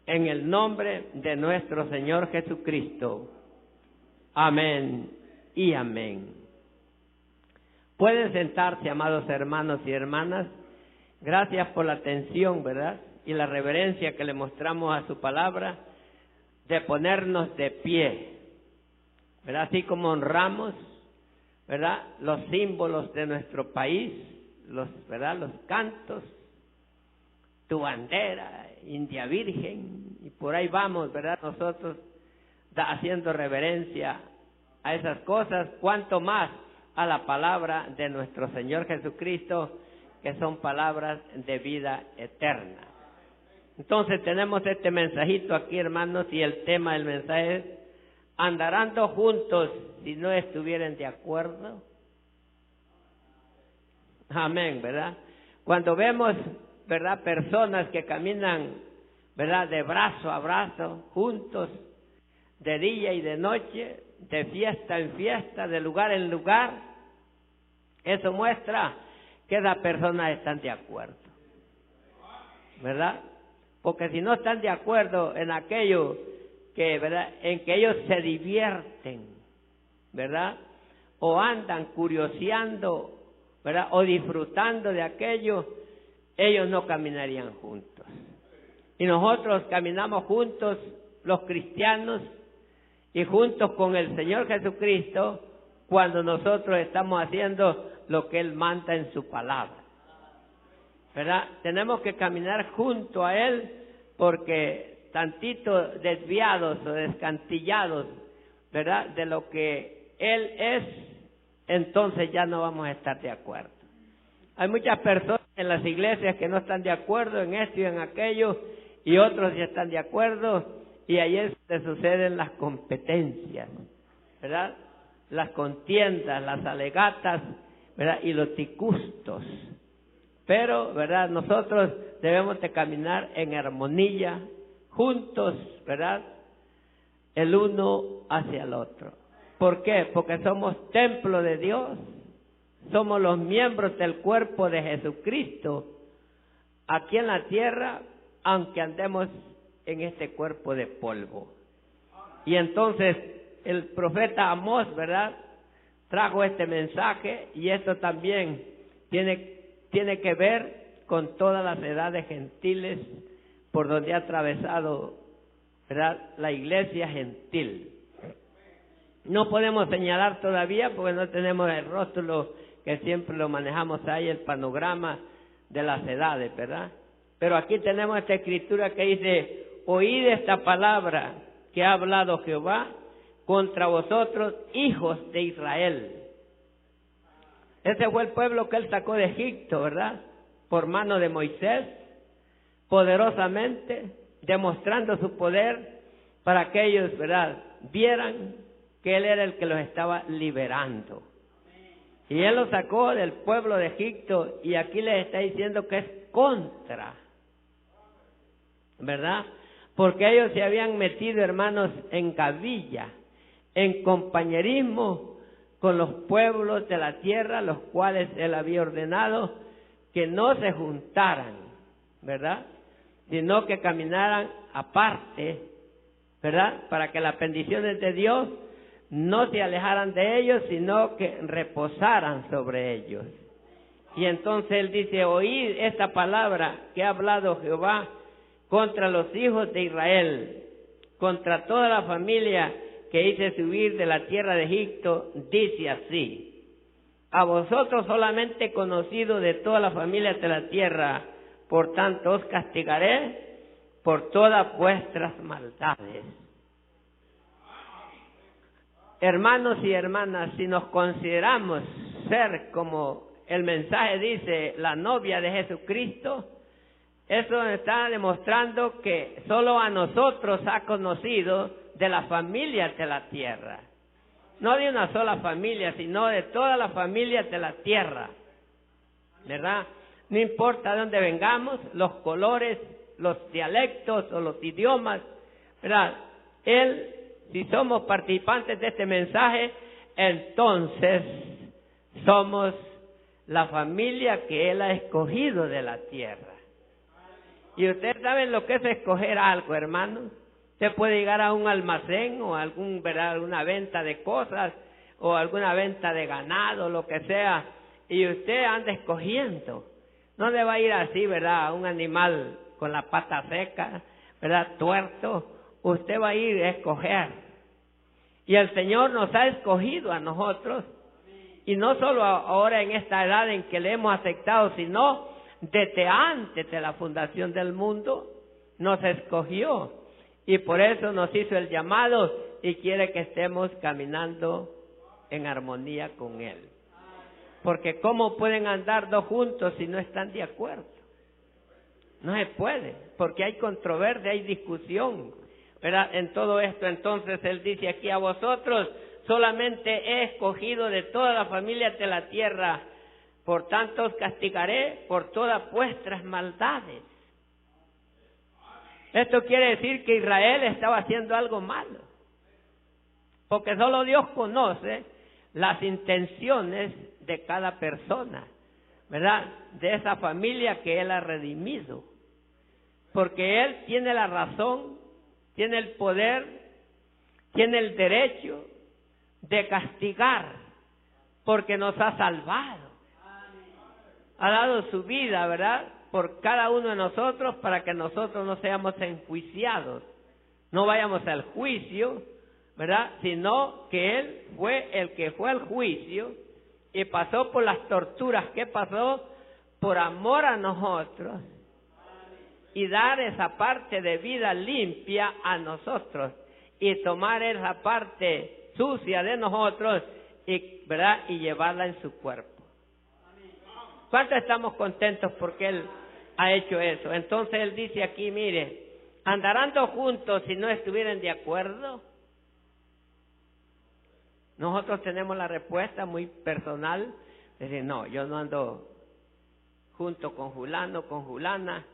en el nombre de nuestro Señor Jesucristo. Amén y amén. Pueden sentarse, amados hermanos y hermanas. Gracias por la atención, ¿verdad? Y la reverencia que le mostramos a su palabra, de ponernos de pie, ¿verdad? Así como honramos, ¿verdad?, los símbolos de nuestro país, ¿verdad?, los cantos, tu bandera, India Virgen, y por ahí vamos, ¿verdad?, nosotros haciendo reverencia a esas cosas, cuanto más a la palabra de nuestro Señor Jesucristo, que son palabras de vida eterna. Entonces tenemos este mensajito aquí, hermanos, y el tema del mensaje es: ¿andarán dos juntos si no estuvieran de acuerdo? Amén, ¿verdad? Cuando vemos, ¿verdad?, personas que caminan, ¿verdad?, de brazo a brazo, juntos, de día y de noche, de fiesta en fiesta, de lugar en lugar, eso muestra que las personas están de acuerdo, ¿verdad? Porque si no están de acuerdo en aquello que, ¿verdad?, en que ellos se divierten, ¿verdad?, o andan curioseando, ¿verdad?, o disfrutando de aquello, ellos no caminarían juntos. Y nosotros caminamos juntos, los cristianos, y juntos con el Señor Jesucristo, cuando nosotros estamos haciendo lo que Él manda en su palabra, ¿verdad? Tenemos que caminar junto a Él, porque tantito desviados o descantillados, ¿verdad?, de lo que Él es, entonces ya no vamos a estar de acuerdo. Hay muchas personas en las iglesias que no están de acuerdo en esto y en aquello, y otros ya están de acuerdo, y ahí es donde suceden las competencias, ¿verdad?, las contiendas, las alegatas, ¿verdad?, y los disgustos. Pero, ¿verdad?, nosotros debemos de caminar en armonía, juntos, ¿verdad?, el uno hacia el otro. ¿Por qué? Porque somos templo de Dios, somos los miembros del cuerpo de Jesucristo aquí en la tierra, aunque andemos en este cuerpo de polvo. Y entonces el profeta Amós, ¿verdad?, trajo este mensaje, y esto también tiene que ver con todas las edades gentiles por donde ha atravesado, ¿verdad?, la iglesia gentil. No podemos señalar todavía porque no tenemos el rótulo que siempre lo manejamos ahí, el panorama de las edades, ¿verdad? Pero aquí tenemos esta escritura que dice: oíd esta palabra que ha hablado Jehová contra vosotros, hijos de Israel. Ese fue el pueblo que Él sacó de Egipto, ¿verdad?, por mano de Moisés, poderosamente, demostrando su poder para que ellos, ¿verdad?, vieran que Él era el que los estaba liberando. Y Él los sacó del pueblo de Egipto, y aquí les está diciendo que es contra, ¿verdad? Porque ellos se habían metido, hermanos, en gavilla, en compañerismo con los pueblos de la tierra, los cuales Él había ordenado que no se juntaran, ¿verdad?, sino que caminaran aparte, ¿verdad?, para que las bendiciones de Dios no se alejaran de ellos, sino que reposaran sobre ellos. Y entonces Él dice: oíd esta palabra que ha hablado Jehová contra los hijos de Israel, contra toda la familia que hice subir de la tierra de Egipto, dice así: a vosotros solamente conocido de todas las familias de la tierra, por tanto os castigaré por todas vuestras maldades. Hermanos y hermanas, si nos consideramos ser, como el mensaje dice, la novia de Jesucristo, eso está demostrando que solo a nosotros ha conocido de las familias de la tierra. No de una sola familia, sino de todas las familias de la tierra, ¿verdad? No importa de dónde vengamos, los colores, los dialectos o los idiomas, ¿verdad? Él, si somos participantes de este mensaje, entonces somos la familia que Él ha escogido de la tierra. Y ustedes saben lo que es escoger algo, hermanos. Usted puede llegar a un almacén o alguna venta de cosas o alguna venta de ganado, lo que sea, y usted anda escogiendo. No le va a ir así, ¿verdad? A un animal con la pata seca, ¿verdad? Tuerto. Usted va a ir a escoger. Y el Señor nos ha escogido a nosotros. Y no solo ahora en esta edad en que le hemos aceptado, sino desde antes de la fundación del mundo nos escogió. Y por eso nos hizo el llamado y quiere que estemos caminando en armonía con Él. Porque ¿cómo pueden andar dos juntos si no están de acuerdo? No se puede, porque hay controversia, hay discusión, ¿verdad? En todo esto, entonces Él dice aquí: a vosotros solamente he escogido de todas las familias de la tierra, por tanto os castigaré por todas vuestras maldades. Esto quiere decir que Israel estaba haciendo algo malo, porque solo Dios conoce las intenciones de cada persona, ¿verdad? De esa familia que Él ha redimido, porque Él tiene la razón, tiene el poder, tiene el derecho de castigar, porque nos ha salvado, ha dado su vida, ¿verdad?, por cada uno de nosotros, para que nosotros no seamos enjuiciados, no vayamos al juicio, ¿verdad?, sino que Él fue el que fue al juicio y pasó por las torturas que pasó por amor a nosotros y dar esa parte de vida limpia a nosotros y tomar esa parte sucia de nosotros y, ¿verdad?, y llevarla en su cuerpo. ¿Cuántos estamos contentos porque Él ha hecho eso? Entonces Él dice aquí, mire, ¿andarán dos juntos si no estuvieran de acuerdo? Nosotros tenemos la respuesta muy personal, decir, no, yo no ando junto con fulano, con fulana,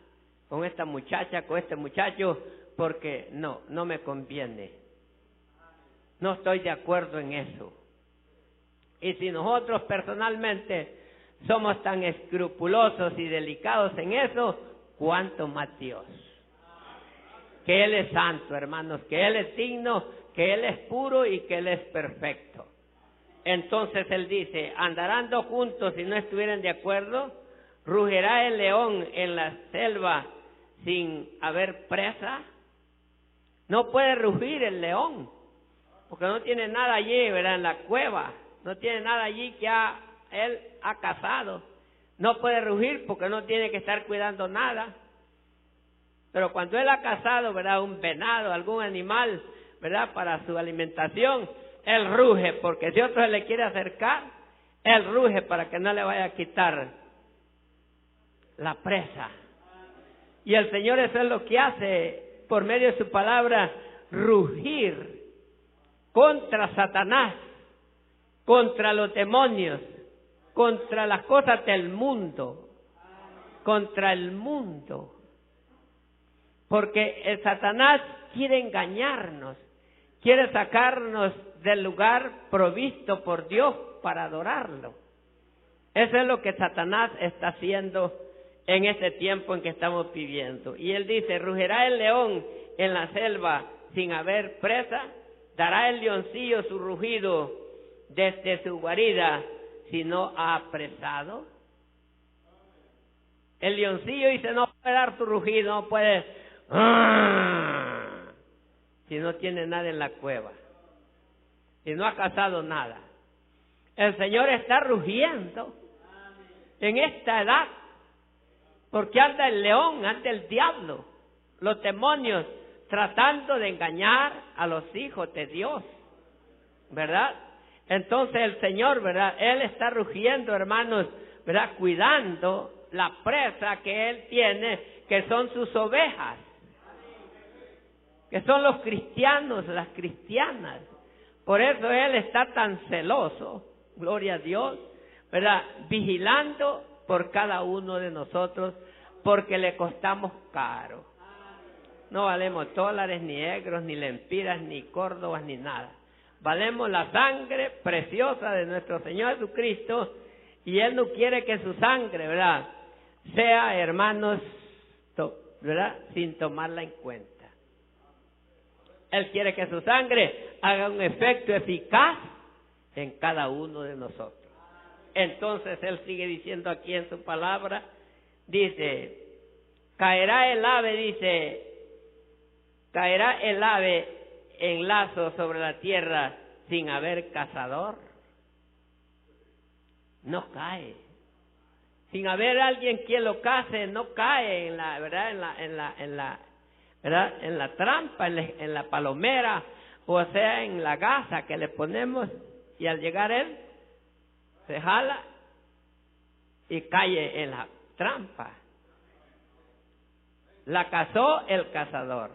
con esta muchacha, con este muchacho, porque no me conviene. No estoy de acuerdo en eso. Y si nosotros personalmente somos tan escrupulosos y delicados en eso, ¿cuánto más Dios? Que Él es santo, hermanos, que Él es digno, que Él es puro y que Él es perfecto. Entonces Él dice, ¿andarán dos juntos si no estuvieran de acuerdo? ¿Rugirá el león en la selva sin haber presa? No puede rugir el león, porque no tiene nada allí, ¿verdad?, en la cueva. No tiene nada allí que él ha cazado. No puede rugir porque no tiene que estar cuidando nada. Pero cuando Él ha cazado, ¿verdad?, un venado, algún animal, ¿verdad?, para su alimentación, Él ruge, porque si otro se le quiere acercar, Él ruge para que no le vaya a quitar la presa. Y el Señor eso es lo que hace por medio de su palabra, rugir contra Satanás, contra los demonios, contra las cosas del mundo, contra el mundo. Porque el Satanás quiere engañarnos, quiere sacarnos del lugar provisto por Dios para adorarlo. Eso es lo que Satanás está haciendo en este tiempo en que estamos viviendo. Y Él dice, ¿rugirá el león en la selva sin haber presa? ¿Dará el leoncillo su rugido desde su guarida si no ha apresado? El leoncillo dice, no puede dar su rugido, no puede, si no tiene nada en la cueva, si no ha cazado nada. El Señor está rugiendo en esta edad, porque anda el león, anda el diablo, los demonios, tratando de engañar a los hijos de Dios, ¿verdad? Entonces el Señor, ¿verdad?, Él está rugiendo, hermanos, ¿verdad?, cuidando la presa que Él tiene, que son sus ovejas, que son los cristianos, las cristianas. Por eso Él está tan celoso, gloria a Dios, ¿verdad?, vigilando por cada uno de nosotros, porque le costamos caro. No valemos dólares, ni euros, ni lempiras, ni córdobas, ni nada. Valemos la sangre preciosa de nuestro Señor Jesucristo, y Él no quiere que su sangre, ¿verdad?, sea, hermanos, ¿verdad? Sin tomarla en cuenta. Él quiere que su sangre haga un efecto eficaz en cada uno de nosotros. Entonces Él sigue diciendo aquí en su palabra, dice, caerá el ave en lazo sobre la tierra sin haber cazador. No cae. Sin haber alguien quien lo cace, no cae en la, ¿verdad? ¿verdad? En la trampa, en la palomera, o sea, en la gasa que le ponemos, y al llegar él, se jala y cae en la trampa. La cazó el cazador.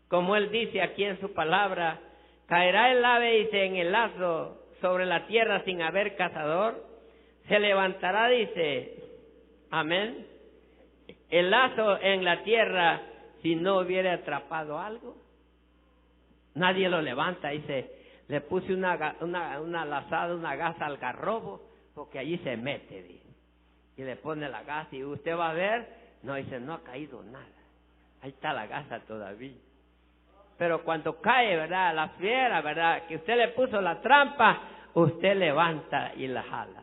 Como él dice aquí en su palabra, caerá el ave, dice, en el lazo sobre la tierra sin haber cazador. Se levantará, dice, amén, el lazo en la tierra si no hubiera atrapado algo. Nadie lo levanta, dice, le puse una lazada, una gasa al garrobo, porque allí se mete, dice, y le pone la gasa, y usted va a ver, no, dice, no ha caído nada, ahí está la gasa todavía. Pero cuando cae, ¿verdad?, la fiera, ¿verdad?, que usted le puso la trampa, usted levanta y la jala.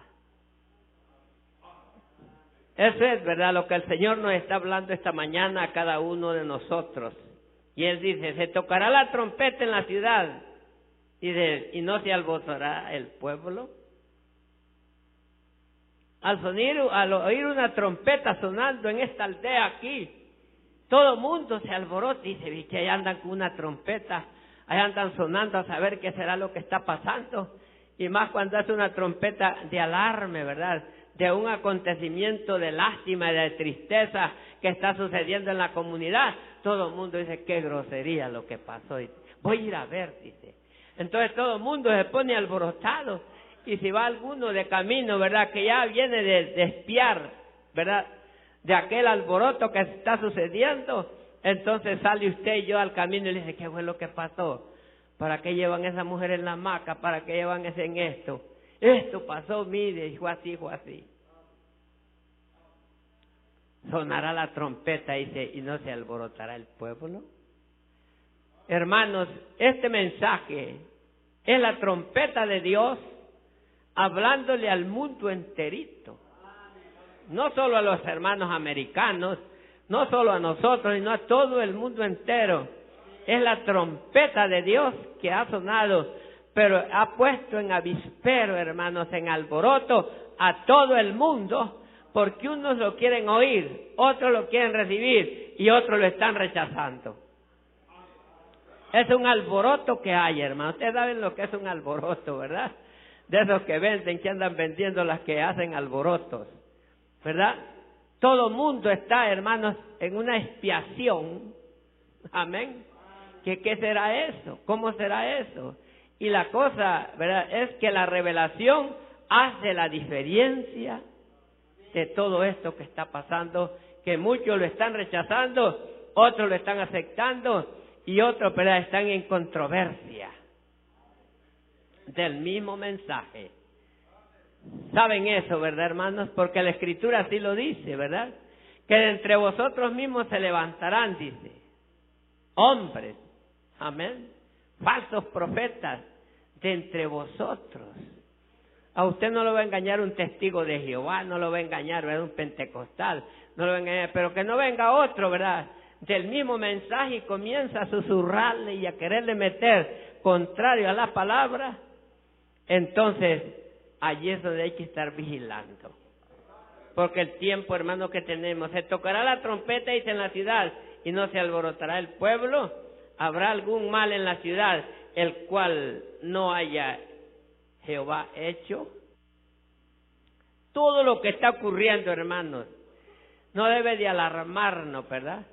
Eso es, ¿verdad?, lo que el Señor nos está hablando esta mañana a cada uno de nosotros. Y Él dice, se tocará la trompeta en la ciudad, y no se alborotará el pueblo. Al oír una trompeta sonando en esta aldea aquí, todo el mundo se alborota y dice, que ahí andan con una trompeta, ahí andan sonando a saber qué será lo que está pasando. Y más cuando hace una trompeta de alarme, ¿verdad?, de un acontecimiento de lástima y de tristeza que está sucediendo en la comunidad. Todo el mundo dice, qué grosería lo que pasó. Y voy a ir a ver, dice. Entonces todo el mundo se pone alborotado. Y si va alguno de camino, ¿verdad?, que ya viene de espiar, ¿verdad?, de aquel alboroto que está sucediendo, entonces sale usted y yo al camino y le dice, ¿qué fue lo que pasó? ¿Para qué llevan esa mujer en la hamaca? ¿Para qué llevan ese en esto? Esto pasó, mire, y fue así, fue así. Sonará la trompeta, dice, y no se alborotará el pueblo. Hermanos, este mensaje es la trompeta de Dios hablándole al mundo enterito. No solo a los hermanos americanos, no solo a nosotros, sino a todo el mundo entero. Es la trompeta de Dios que ha sonado, pero ha puesto en avispero, hermanos, en alboroto a todo el mundo, porque unos lo quieren oír, otros lo quieren recibir y otros lo están rechazando. Es un alboroto que hay, hermanos. Ustedes saben lo que es un alboroto, ¿verdad? De esos que venden, que andan vendiendo las que hacen alborotos, ¿verdad? Todo mundo está, hermanos, en una expiación. Amén. ¿Qué será eso? ¿Cómo será eso? Y la cosa, ¿verdad?, es que la revelación hace la diferencia de todo esto que está pasando, que muchos lo están rechazando, otros lo están aceptando y otros, ¿verdad?, están en controversia del mismo mensaje. ¿Saben eso, verdad, hermanos? Porque la Escritura así lo dice, ¿verdad? Que de entre vosotros mismos se levantarán, dice, hombres, amén, falsos profetas de entre vosotros. A usted no lo va a engañar un testigo de Jehová, no lo va a engañar, ¿verdad?, un pentecostal, no lo va a engañar, pero que no venga otro, ¿verdad?, del mismo mensaje y comienza a susurrarle y a quererle meter contrario a la palabra. Entonces, allí es donde hay que estar vigilando. Porque el tiempo, hermano, que tenemos, se tocará la trompeta, dice, en la ciudad, y no se alborotará el pueblo. Habrá algún mal en la ciudad, el cual no haya Jehová hecho. Todo lo que está ocurriendo, hermanos, no debe de alarmarnos, ¿verdad?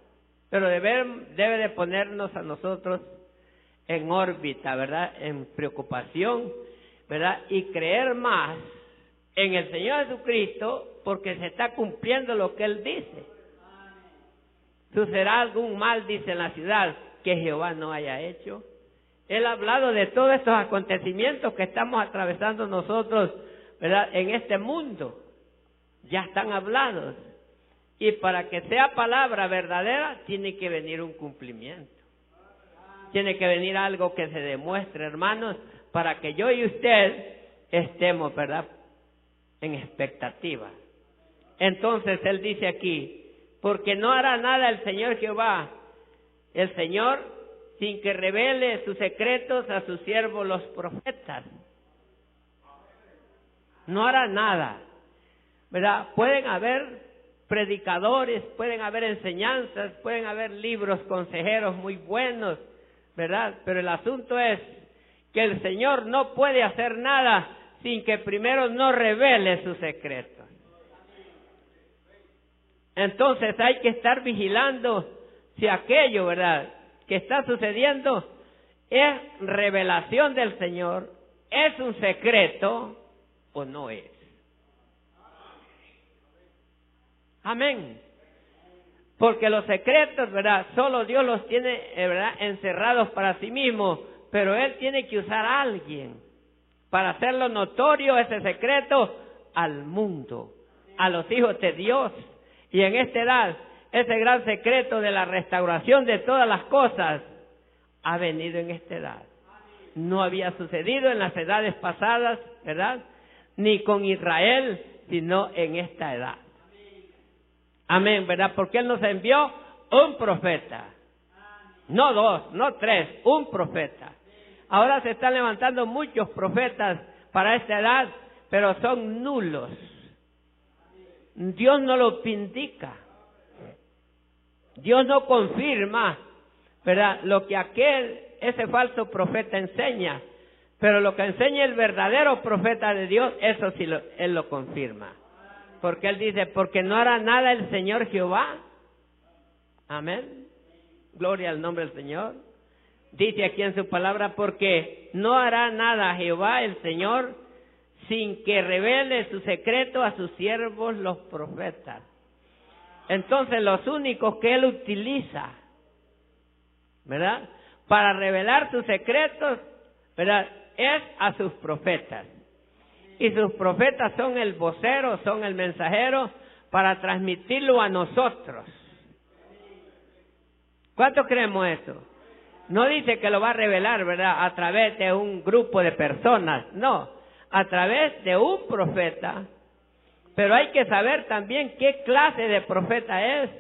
Pero debe de ponernos a nosotros en órbita, ¿verdad?, en preocupación, ¿verdad?, y creer más en el Señor Jesucristo, porque se está cumpliendo lo que Él dice. Sucederá algún mal, dice, en la ciudad, que Jehová no haya hecho. Él ha hablado de todos estos acontecimientos que estamos atravesando nosotros, ¿verdad?, en este mundo. Ya están hablados. Y para que sea palabra verdadera, tiene que venir un cumplimiento. Tiene que venir algo que se demuestre, hermanos, para que yo y usted estemos, ¿verdad?, en expectativa. Entonces Él dice aquí, porque no hará nada el Señor Jehová, el Señor, sin que revele sus secretos a sus siervos los profetas. No hará nada, ¿verdad? Pueden haber predicadores, pueden haber enseñanzas, pueden haber libros consejeros muy buenos, ¿verdad? Pero el asunto es que el Señor no puede hacer nada sin que primero no revele sus secretos. Entonces hay que estar vigilando si aquello, ¿verdad?, que está sucediendo es revelación del Señor, es un secreto o no es. Amén. Porque los secretos, ¿verdad?, solo Dios los tiene, ¿verdad?, encerrados para sí mismo, pero Él tiene que usar a alguien para hacerlo notorio ese secreto al mundo, a los hijos de Dios. Y en esta edad, ese gran secreto de la restauración de todas las cosas ha venido en esta edad. No había sucedido en las edades pasadas, ¿verdad?, ni con Israel, sino en esta edad. Amén, ¿verdad? Porque Él nos envió un profeta. No dos, no tres, un profeta. Ahora se están levantando muchos profetas para esta edad, pero son nulos. Dios no lo indica. Dios no confirma, ¿verdad?, lo que ese falso profeta enseña. Pero lo que enseña el verdadero profeta de Dios, eso sí Él lo confirma. Porque Él dice, porque no hará nada el Señor Jehová. Amén. Gloria al nombre del Señor. Dice aquí en su palabra, porque no hará nada Jehová el Señor sin que revele su secreto a sus siervos los profetas. Entonces los únicos que Él utiliza, ¿verdad?, para revelar sus secretos, ¿verdad?, es a sus profetas. Y sus profetas son el vocero, son el mensajero para transmitirlo a nosotros. ¿Cuánto creemos eso? No dice que lo va a revelar, ¿verdad?, a través de un grupo de personas, no, a través de un profeta. Pero hay que saber también qué clase de profeta es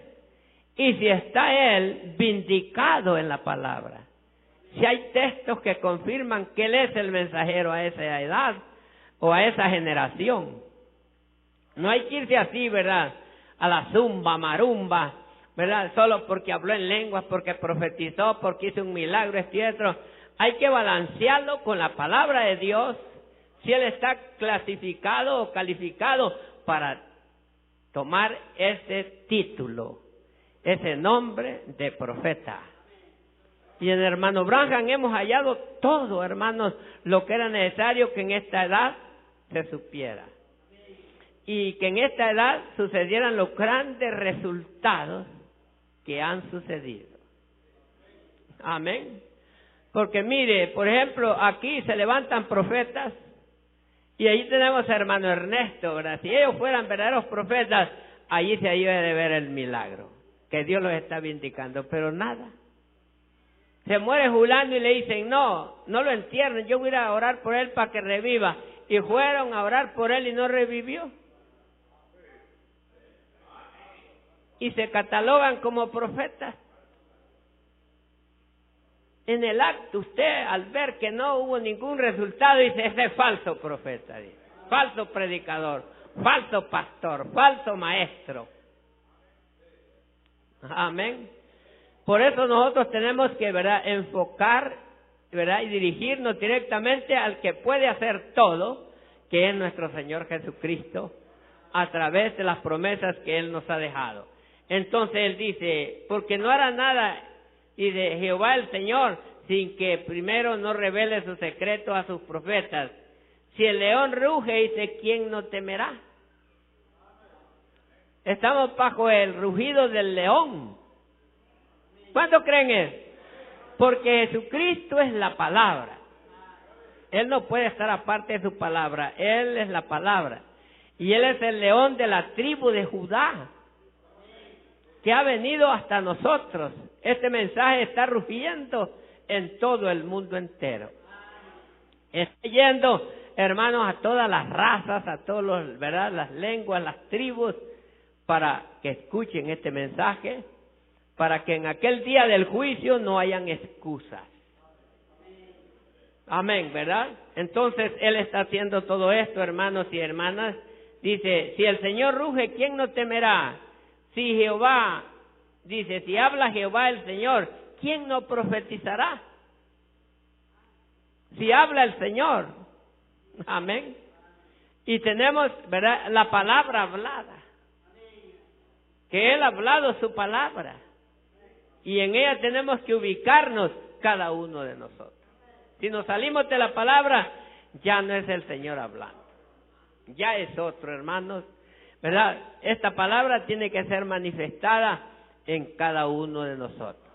y si está él vindicado en la palabra. Si hay textos que confirman que él es el mensajero a esa edad o a esa generación. No hay que irse así, ¿verdad?, a la zumba, marumba, ¿verdad?, solo porque habló en lenguas, porque profetizó, porque hizo un milagro, esto y otro. Hay que balancearlo con la palabra de Dios, si él está clasificado o calificado para tomar ese título, ese nombre de profeta. Y en hermano Branham hemos hallado todo, hermanos, lo que era necesario que en esta edad se supiera. Y que en esta edad sucedieran los grandes resultados que han sucedido. Amén. Porque mire, por ejemplo, aquí se levantan profetas y ahí tenemos a hermano Ernesto, ¿verdad? Si ellos fueran verdaderos profetas, allí se iba de ver el milagro, que Dios los está vindicando, pero nada. Se muere Julano y le dicen, no lo entierren, yo voy a ir a orar por él para que reviva. Y fueron a orar por él y no revivió. Y se catalogan como profetas. En el acto, usted al ver que no hubo ningún resultado, dice, ese es falso profeta, dice, falso predicador, falso pastor, falso maestro. Amén. Por eso nosotros tenemos que, ¿verdad?, enfocar, ¿verdad?, y dirigirnos directamente al que puede hacer todo, que es nuestro Señor Jesucristo, a través de las promesas que Él nos ha dejado. Entonces Él dice, porque no hará nada, y de Jehová el Señor, sin que primero no revele su secreto a sus profetas. Si el león ruge, dice, ¿quién no temerá? Estamos bajo el rugido del león. ¿Cuánto creen eso? Porque Jesucristo es la palabra. Él no puede estar aparte de su palabra. Él es la palabra. Y Él es el león de la tribu de Judá. que ha venido hasta nosotros. Este mensaje está rugiendo en todo el mundo entero. Está yendo, hermanos, a todas las razas, a todos los, ¿verdad?, las lenguas, las tribus, para que escuchen este mensaje, para que en aquel día del juicio no hayan excusas. Amén, ¿verdad? Entonces, Él está haciendo todo esto, hermanos y hermanas. Dice, si el Señor ruge, ¿quién no temerá? Si Jehová, dice, si habla Jehová el Señor, ¿quién no profetizará? Si habla el Señor, amén. Y tenemos, ¿verdad?, la palabra hablada, que Él ha hablado su palabra, y en ella tenemos que ubicarnos cada uno de nosotros. Si nos salimos de la palabra, ya no es el Señor hablando, ya es otro, hermanos, ¿verdad? Esta palabra tiene que ser manifestada en cada uno de nosotros.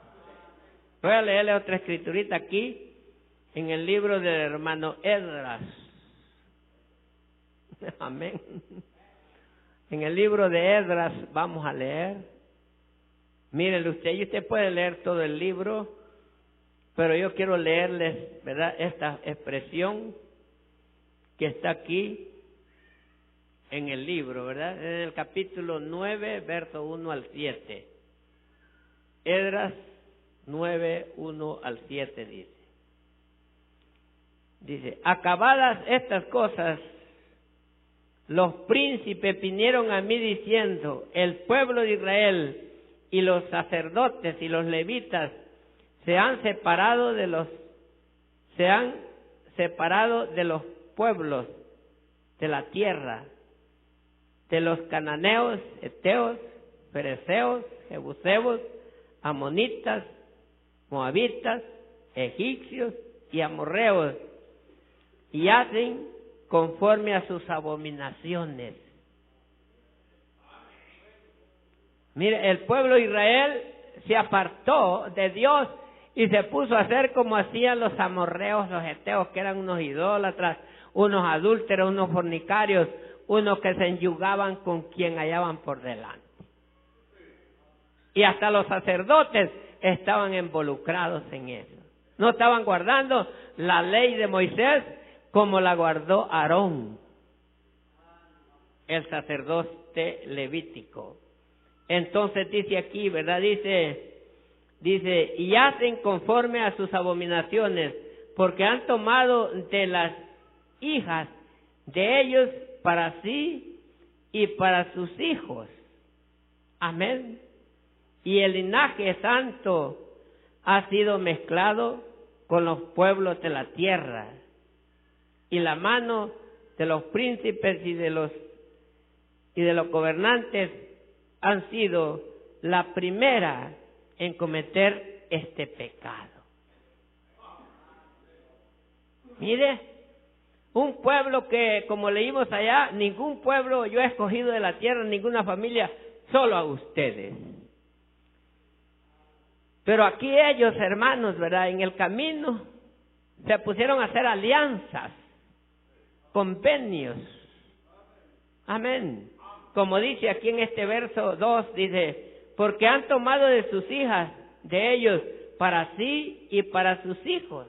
Voy a leerle otra escriturita aquí, en el libro del hermano Esdras. Amén. En el libro de Esdras vamos a leer. Mírenle usted, y usted puede leer todo el libro, pero yo quiero leerles, ¿verdad?, esta expresión que está aquí en el libro, ¿verdad? En el capítulo 9, verso 1 al 7. Esdras 9, 1 al 7 dice. Dice, acabadas estas cosas, los príncipes vinieron a mí diciendo, el pueblo de Israel y los sacerdotes y los levitas se han separado de los pueblos de la tierra, de los cananeos, heteos, fereceos, jebuseos, amonitas, moabitas, egipcios y amorreos, y hacen conforme a sus abominaciones. Mire, el pueblo de Israel se apartó de Dios y se puso a hacer como hacían los amorreos, los heteos, que eran unos idólatras, unos adúlteros, unos fornicarios, unos que se enyugaban con quien hallaban por delante. Y hasta los sacerdotes estaban involucrados en eso. No estaban guardando la ley de Moisés como la guardó Aarón, el sacerdote levítico. Entonces dice aquí, ¿verdad? Dice, y hacen conforme a sus abominaciones, porque han tomado de las hijas de ellos para sí y para sus hijos. Amén. Y el linaje santo ha sido mezclado con los pueblos de la tierra, y la mano de los príncipes y de los gobernantes han sido la primera en cometer este pecado. Mire, un pueblo que, como leímos allá, ningún pueblo yo he escogido de la tierra, ninguna familia, solo a ustedes. Pero aquí ellos, hermanos, ¿verdad?, en el camino se pusieron a hacer alianzas, convenios. Amén. Como dice aquí en este verso 2, dice, porque han tomado de sus hijas, de ellos, para sí y para sus hijos.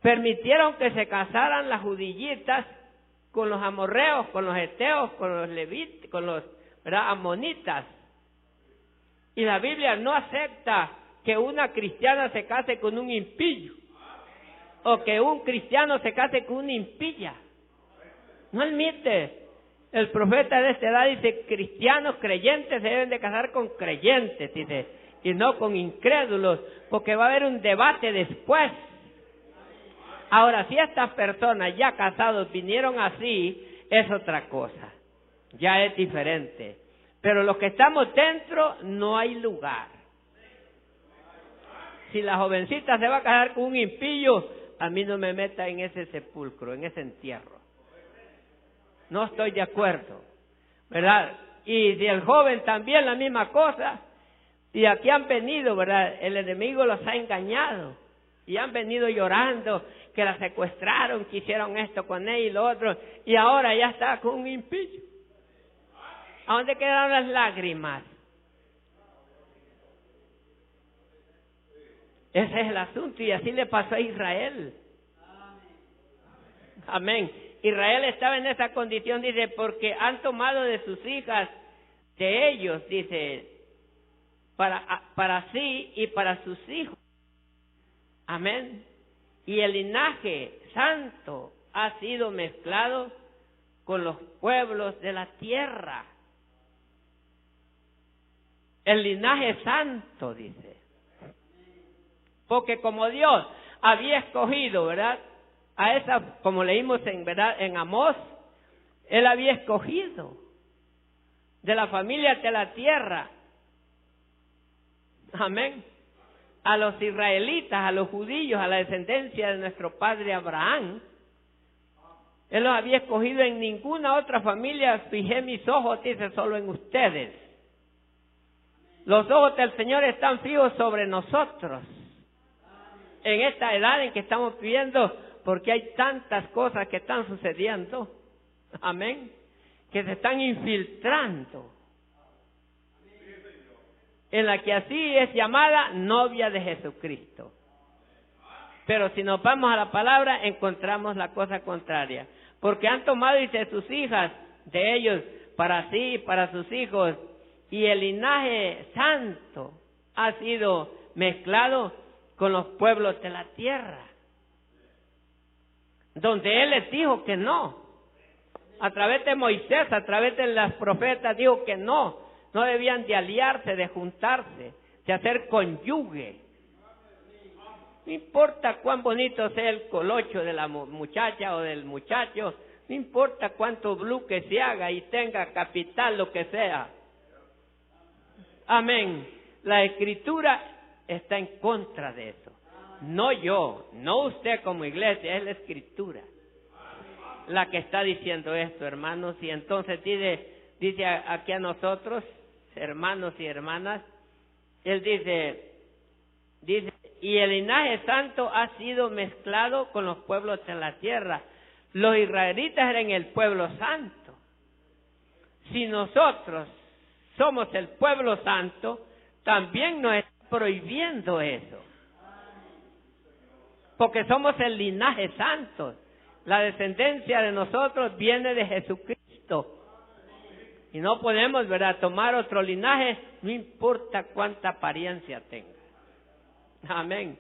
Permitieron que se casaran las judillitas con los amorreos, con los heteos, con los levitas, con los, ¿verdad?, amonitas. Y la Biblia no acepta que una cristiana se case con un impío, o que un cristiano se case con una impía. No admite. El profeta de esta edad dice, cristianos creyentes se deben de casar con creyentes, dice, y no con incrédulos, porque va a haber un debate después. Ahora, si estas personas ya casados vinieron así, es otra cosa, ya es diferente. Pero los que estamos dentro, no hay lugar. Si la jovencita se va a casar con un impío, a mí no me meta en ese sepulcro, en ese entierro. No estoy de acuerdo, ¿verdad? Y si el joven también la misma cosa, y aquí han venido, ¿verdad? El enemigo los ha engañado, y han venido llorando, que la secuestraron, que hicieron esto con ella y lo otro, y ahora ya está con un impío. ¿A dónde quedaron las lágrimas? Ese es el asunto, y así le pasó a Israel. Amén. Israel estaba en esa condición, dice, porque han tomado de sus hijas, de ellos, dice, para sí y para sus hijos. Amén. Y el linaje santo ha sido mezclado con los pueblos de la tierra. El linaje santo, dice. Porque como Dios había escogido, ¿verdad? A esa, como leímos ¿verdad? En Amós, Él había escogido de la familia de la tierra. Amén. A los israelitas, a los judíos, a la descendencia de nuestro padre Abraham. Él los había escogido. En ninguna otra familia fijé mis ojos, dice, solo en ustedes. Los ojos del Señor están fijos sobre nosotros. En esta edad en que estamos viviendo, porque hay tantas cosas que están sucediendo. Amén. Que se están infiltrando. En la que así es llamada novia de Jesucristo. Pero si nos vamos a la palabra, encontramos la cosa contraria. Porque han tomado, dice, sus hijas de ellos para sí y para sus hijos. Y el linaje santo ha sido mezclado con los pueblos de la tierra. Donde Él les dijo que no. A través de Moisés, a través de las profetas, dijo que no. No debían de aliarse, de juntarse, de hacer conyugue. No importa cuán bonito sea el colocho de la muchacha o del muchacho, no importa cuánto bluque se haga y tenga capital, lo que sea. Amén. La Escritura está en contra de eso. No yo, no usted como iglesia, es la Escritura la que está diciendo esto, hermanos. Y entonces dice aquí a nosotros, hermanos y hermanas, Él dice, y el linaje santo ha sido mezclado con los pueblos de la tierra. Los israelitas eran el pueblo santo. Si nosotros somos el pueblo santo, también nos está prohibiendo eso. Porque somos el linaje santo. La descendencia de nosotros viene de Jesucristo. Y no podemos, ¿verdad?, tomar otro linaje, no importa cuánta apariencia tenga. Amén.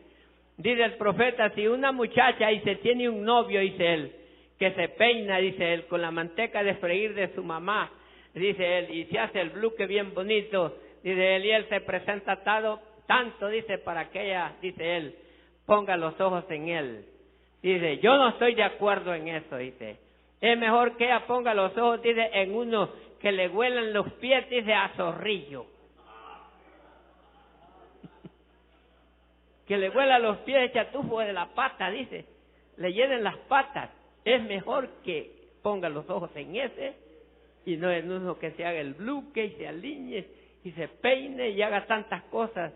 Dice el profeta, si una muchacha dice, tiene un novio, dice él, que se peina, dice él, con la manteca de freír de su mamá, dice él, y se hace el bluque bien bonito, dice él, y él se presenta tanto, dice, para que ella, dice él, ponga los ojos en él. Dice, yo no estoy de acuerdo en eso, dice. Es mejor que ella ponga los ojos, dice, en uno que le huelan los pies, dice, a zorrillo. Que le huela los pies, chatufo de la pata, dice. Le llenen las patas. Es mejor que ponga los ojos en ese y no en uno que se haga el bluque y se alinee y se peine y haga tantas cosas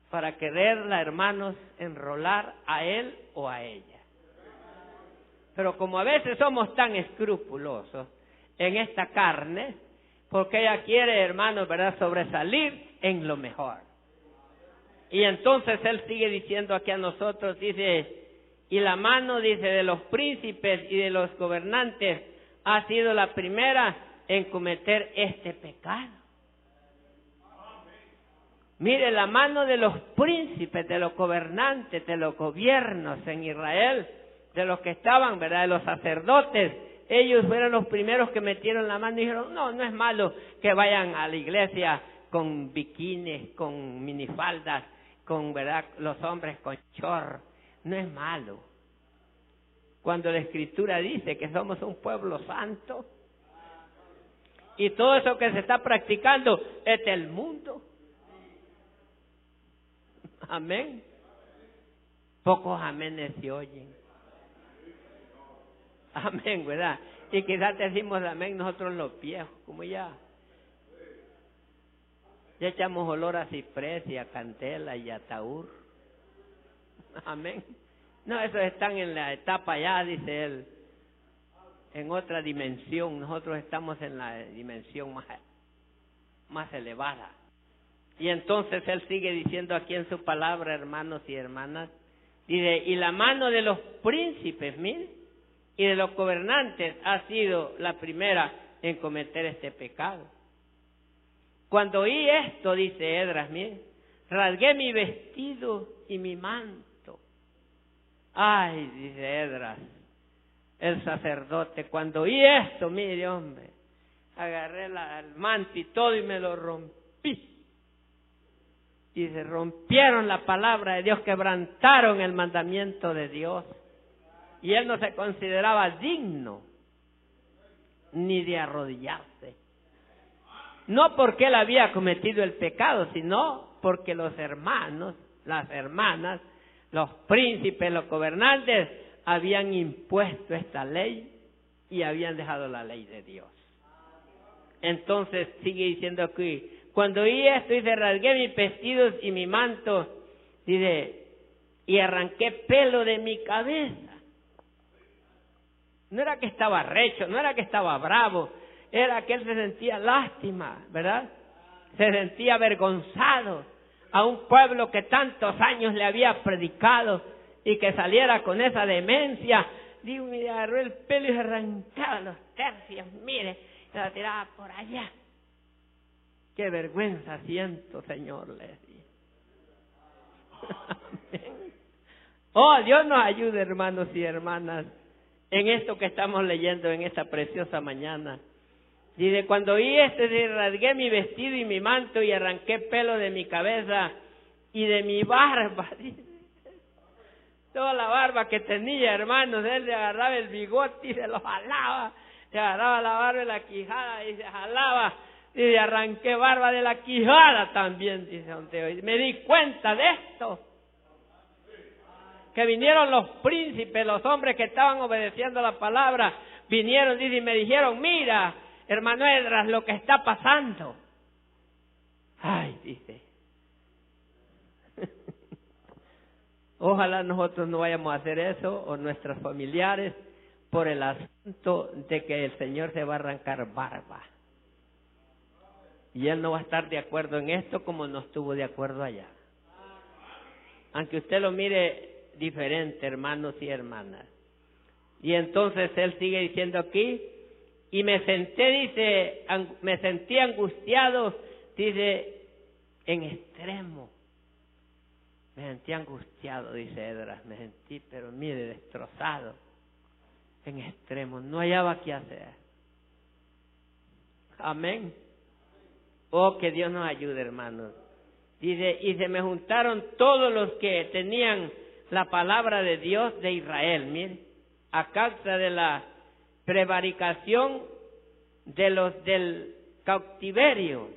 para quererla, hermanos, enrolar a él o a ella. Pero como a veces somos tan escrupulosos en esta carne, porque ella quiere, hermanos, ¿verdad?, sobresalir en lo mejor. Y entonces él sigue diciendo aquí a nosotros, dice, y la mano, dice, de los príncipes y de los gobernantes ha sido la primera en cometer este pecado. Mire, la mano de los príncipes, de los gobernantes, de los gobiernos en Israel, de los que estaban, ¿verdad?, de los sacerdotes, ellos fueron los primeros que metieron la mano y dijeron, no es malo que vayan a la iglesia con bikinis, con minifaldas, con, ¿verdad?, los hombres con short, no es malo. Cuando la Escritura dice que somos un pueblo santo y todo eso que se está practicando es del mundo. Amén. Pocos amenes se oyen. Amén, ¿verdad? Y quizás decimos amén nosotros los viejos, como ya echamos olor a ciprés y a cantela y a taur. Amén. No, esos están en la etapa ya, dice él, en otra dimensión. Nosotros estamos en la dimensión más elevada. Y entonces él sigue diciendo aquí en su palabra, hermanos y hermanas, dice, y la mano de los príncipes, mire, y de los gobernantes ha sido la primera en cometer este pecado. Cuando oí esto, dice Esdras, mire, rasgué mi vestido y mi manto. Ay, dice Esdras, el sacerdote, cuando oí esto, mire, hombre, agarré el manto y todo y me lo rompí. Y se rompieron la palabra de Dios, quebrantaron el mandamiento de Dios. Y él no se consideraba digno ni de arrodillarse. No porque él había cometido el pecado, sino porque los hermanos, las hermanas, los príncipes, los gobernantes habían impuesto esta ley y habían dejado la ley de Dios. Entonces sigue diciendo aquí, cuando oí esto, dice, rasgué mis vestidos y mi manto, dice, y arranqué pelo de mi cabeza. No era que estaba recho, no era que estaba bravo, era que él se sentía lástima, ¿verdad? Se sentía avergonzado a un pueblo que tantos años le había predicado y que saliera con esa demencia. Digo, mire, agarró el pelo y se arrancaba los tercios, mire, se la tiraba por allá. Qué vergüenza siento, Señor, le decía. Oh, Dios nos ayude, hermanos y hermanas, en esto que estamos leyendo en esta preciosa mañana. Dice, cuando oí esto, rasgué mi vestido y mi manto y arranqué pelo de mi cabeza y de mi barba. Dice, toda la barba que tenía, hermanos, él le agarraba el bigote y se lo jalaba. Se agarraba la barba de la quijada y se jalaba. Y arranqué barba de la quijada también, dice donde hoy. Me di cuenta de esto. Que vinieron los príncipes, los hombres que estaban obedeciendo la palabra, vinieron, dice, y me dijeron, mira, hermano Esdras, lo que está pasando. Ay, dice. Ojalá nosotros no vayamos a hacer eso, o nuestros familiares, por el asunto de que el Señor se va a arrancar barba. Y Él no va a estar de acuerdo en esto como no estuvo de acuerdo allá. Aunque usted lo mire diferente, hermanos y hermanas. Y entonces Él sigue diciendo aquí, y me senté, dice, me sentí angustiado, dice, en extremo. Me sentí angustiado, dice Esdras, me sentí, pero mire, destrozado, en extremo, no hallaba qué hacer. Amén. Oh, que Dios nos ayude, hermanos. Dice, y se me juntaron todos los que tenían la palabra de Dios de Israel, mire, a causa de la prevaricación de los del cautiverio.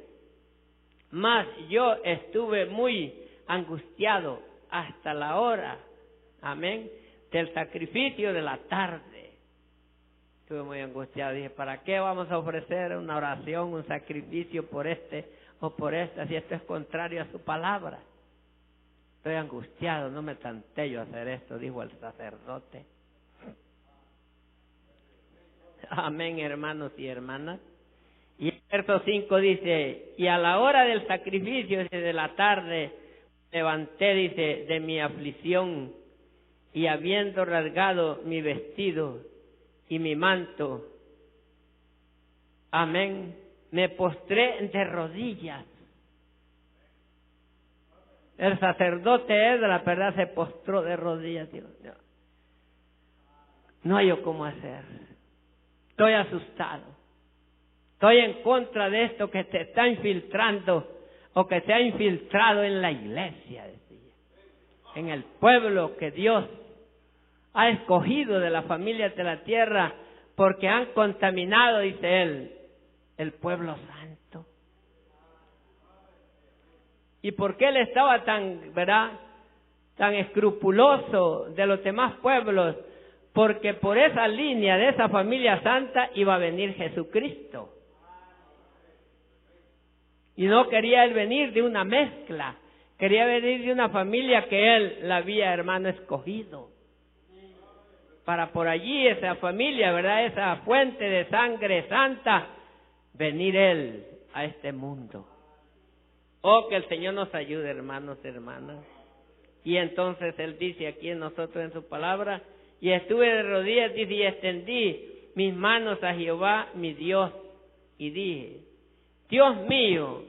Mas yo estuve muy angustiado hasta la hora, amén, del sacrificio de la tarde. Estuve muy angustiado, dije, ¿para qué vamos a ofrecer una oración, un sacrificio por este o por esta, si esto es contrario a su palabra? Estoy angustiado, no me tanté yo a hacer esto, dijo el sacerdote. Amén, hermanos y hermanas. Y el verso 5 dice, y a la hora del sacrificio de la tarde, levanté, dice, de mi aflicción, y habiendo rasgado mi vestido y mi manto, amén, me postré de rodillas. El sacerdote Esdras, ¿verdad?, se postró de rodillas. Dios, no hay yo cómo hacer. Estoy asustado. Estoy en contra de esto que se está infiltrando o que se ha infiltrado en la iglesia, decía, en el pueblo que Dios ha escogido de la familia de la tierra, porque han contaminado, dice él, el pueblo santo. ¿Y por qué él estaba tan, verdad, tan escrupuloso de los demás pueblos? Porque por esa línea de esa familia santa iba a venir Jesucristo. Y no quería él venir de una mezcla, quería venir de una familia que él la había, hermano, escogido. Para por allí, esa familia, ¿verdad?, esa fuente de sangre santa, venir él a este mundo. Oh, que el Señor nos ayude, hermanos, hermanas. Y entonces Él dice aquí en nosotros en su palabra, y estuve de rodillas, dice, y extendí mis manos a Jehová, mi Dios, y dije, Dios mío,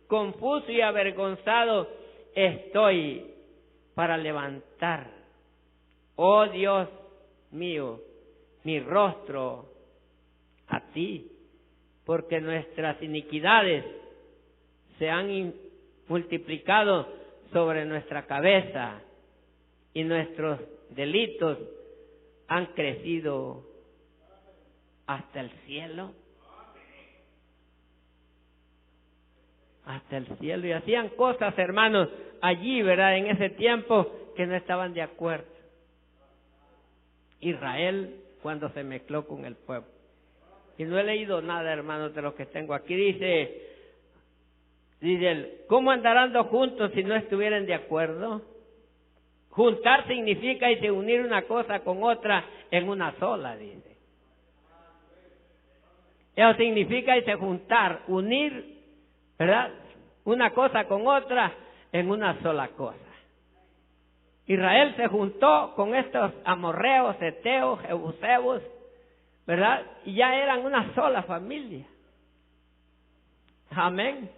confuso y avergonzado estoy para levantar, oh Dios mío, mi rostro a ti, porque nuestras iniquidades se han multiplicado sobre nuestra cabeza y nuestros delitos han crecido hasta el cielo. Hasta el cielo. Y hacían cosas, hermanos, allí, ¿verdad? En ese tiempo que no estaban de acuerdo. Israel cuando se mezcló con el pueblo. Y no he leído nada, hermanos, de lo que tengo aquí. Dice él, ¿cómo andarán dos juntos si no estuvieran de acuerdo? Juntar significa dice, unir una cosa con otra en una sola, dice. Eso significa dice, juntar, unir, ¿verdad? Una cosa con otra en una sola cosa. Israel se juntó con estos amorreos, heteos, jebuseos, ¿verdad? Y ya eran una sola familia. Amén.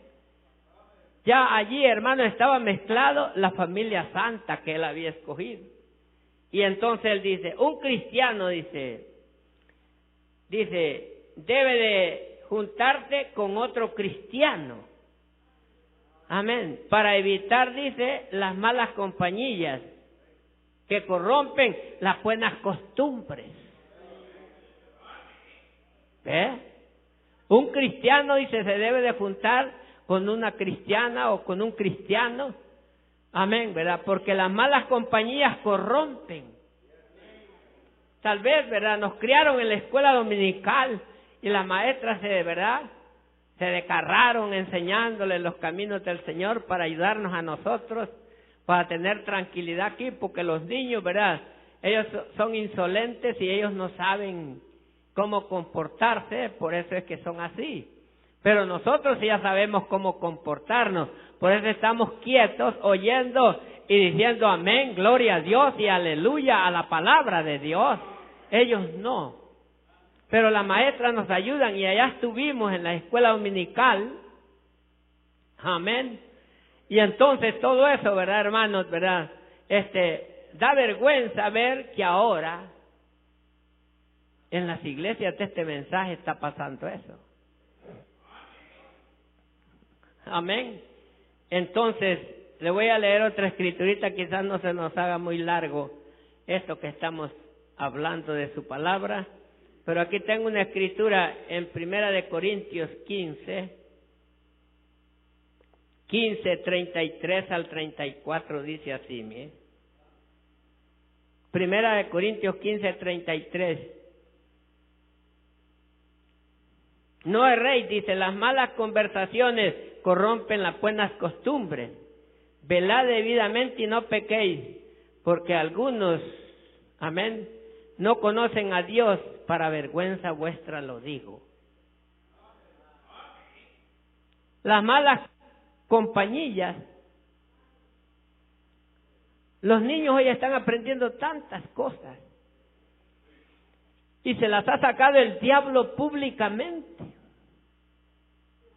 Ya allí, hermano, estaba mezclado la familia santa que él había escogido. Y entonces él dice, un cristiano, dice, debe de juntarse con otro cristiano. Amén. Para evitar, dice, las malas compañías que corrompen las buenas costumbres. ¿Ve? Un cristiano, dice, se debe de juntar con una cristiana o con un cristiano. Amén, ¿verdad? Porque las malas compañías corrompen. Tal vez, ¿verdad? Nos criaron en la escuela dominical y las maestras se descarraron enseñándoles los caminos del Señor para ayudarnos a nosotros, para tener tranquilidad aquí, porque los niños, ¿verdad? Ellos son insolentes y ellos no saben cómo comportarse, por eso es que son así. Pero nosotros ya sabemos cómo comportarnos, por eso estamos quietos, oyendo y diciendo amén, gloria a Dios y aleluya a la palabra de Dios. Ellos no. Pero las maestras nos ayudan y allá estuvimos en la escuela dominical. Amén. Y entonces todo eso, ¿verdad, hermanos? ¿Verdad? Da vergüenza ver que ahora en las iglesias de este mensaje está pasando eso. Amén. Entonces, le voy a leer otra escriturita, quizás no se nos haga muy largo esto que estamos hablando de su palabra, pero aquí tengo una escritura en 1 Corintios 15:33 al 34, dice así, mire. 1 Corintios 15:33. No erréis, dice, las malas conversaciones corrompen las buenas costumbres. Velad debidamente y no pequéis, porque algunos, amén, no conocen a Dios, para vergüenza vuestra lo digo. Las malas compañías. Los niños hoy están aprendiendo tantas cosas y se las ha sacado el diablo públicamente,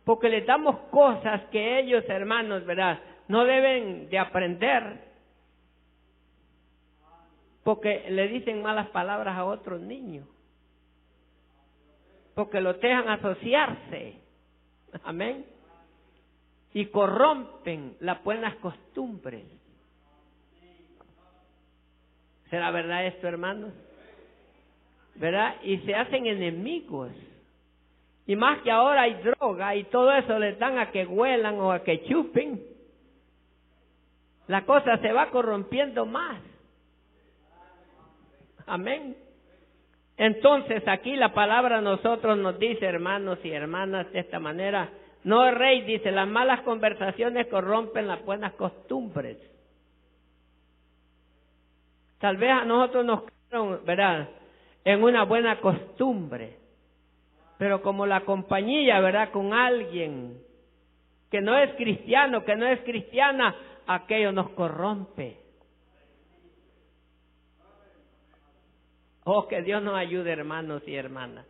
porque les damos cosas que ellos, hermanos, ¿verdad?, no deben de aprender, porque le dicen malas palabras a otros niños, porque los dejan asociarse, amén, y corrompen las buenas costumbres. ¿Será verdad esto, hermanos? ¿Verdad? Y se hacen enemigos. Y más que ahora hay droga y todo eso les dan a que huelan o a que chupen. La cosa se va corrompiendo más. Amén. Entonces aquí la palabra a nosotros nos dice, hermanos y hermanas, de esta manera, no erréis, dice, las malas conversaciones corrompen las buenas costumbres. Tal vez a nosotros nos quedaron, ¿verdad?, en una buena costumbre, pero como la compañía, ¿verdad?, con alguien que no es cristiano, que no es cristiana, aquello nos corrompe. Oh, que Dios nos ayude, hermanos y hermanas.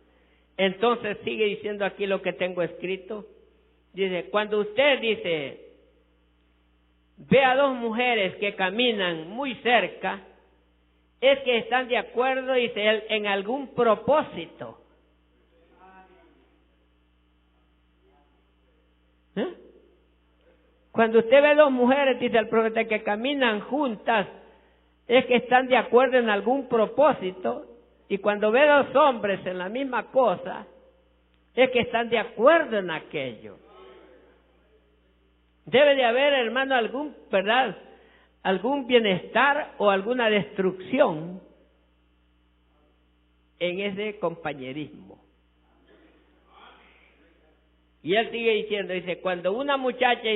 Entonces sigue diciendo aquí lo que tengo escrito. Dice, cuando usted dice, ve a dos mujeres que caminan muy cerca, es que están de acuerdo, dice él, en algún propósito. Cuando usted ve dos mujeres, dice el profeta, que caminan juntas, es que están de acuerdo en algún propósito. Y cuando ve dos hombres en la misma cosa, es que están de acuerdo en aquello. Debe de haber, hermano, algún bienestar o alguna destrucción en ese compañerismo. Y él sigue diciendo, dice, cuando una muchacha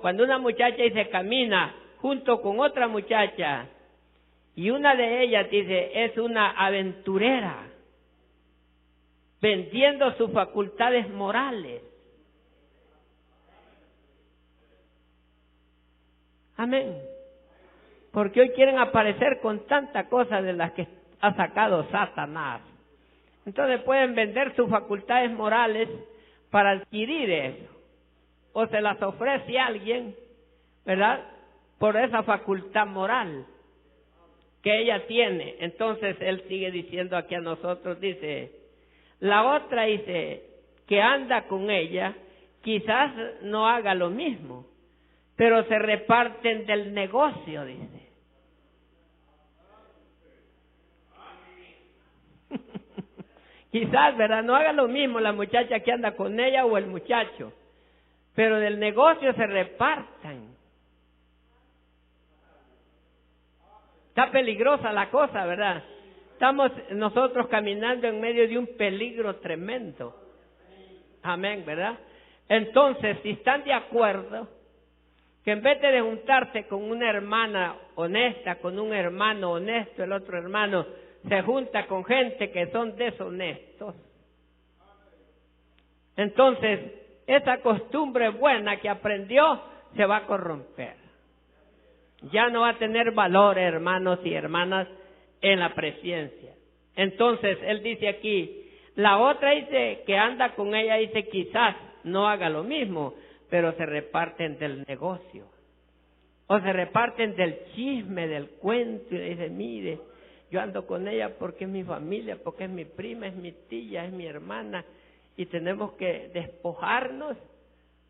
cuando una muchacha camina junto con otra muchacha, y una de ellas, dice, es una aventurera, vendiendo sus facultades morales. Amén. Porque hoy quieren aparecer con tanta cosa de las que ha sacado Satanás. Entonces pueden vender sus facultades morales para adquirir eso. O se las ofrece a alguien, ¿verdad? Por esa facultad moral que ella tiene. Entonces él sigue diciendo aquí a nosotros, dice, la otra dice, que anda con ella, quizás no haga lo mismo, pero se reparten del negocio, dice. Quizás, ¿verdad? No haga lo mismo la muchacha que anda con ella o el muchacho, pero del negocio se repartan. Está peligrosa la cosa, ¿verdad? Estamos nosotros caminando en medio de un peligro tremendo. Amén, ¿verdad? Entonces, si están de acuerdo, que en vez de juntarse con una hermana honesta, con un hermano honesto, el otro hermano se junta con gente que son deshonestos. Entonces, esa costumbre buena que aprendió se va a corromper. Ya no va a tener valor, hermanos y hermanas, en la presencia. Entonces, él dice aquí, la otra dice que anda con ella, dice quizás no haga lo mismo, pero se reparten del negocio. O se reparten del chisme, del cuento, y le dice, mire, yo ando con ella porque es mi familia, porque es mi prima, es mi tía, es mi hermana, y tenemos que despojarnos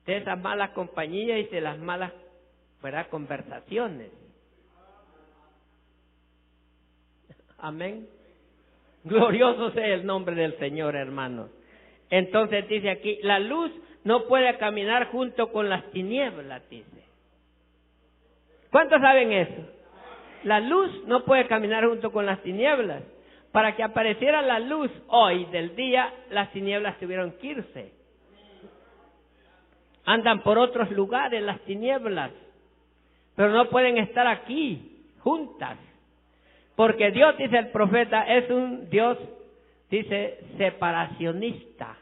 de esas malas compañías y de las malas, ¿verdad?, conversaciones. Amén. Glorioso sea el nombre del Señor, hermanos. Entonces dice aquí, la luz no puede caminar junto con las tinieblas, dice. ¿Cuántos saben eso? La luz no puede caminar junto con las tinieblas. Para que apareciera la luz hoy del día, las tinieblas tuvieron que irse. Andan por otros lugares las tinieblas, pero no pueden estar aquí juntas. Porque Dios, dice el profeta, es un Dios, dice, separacionista.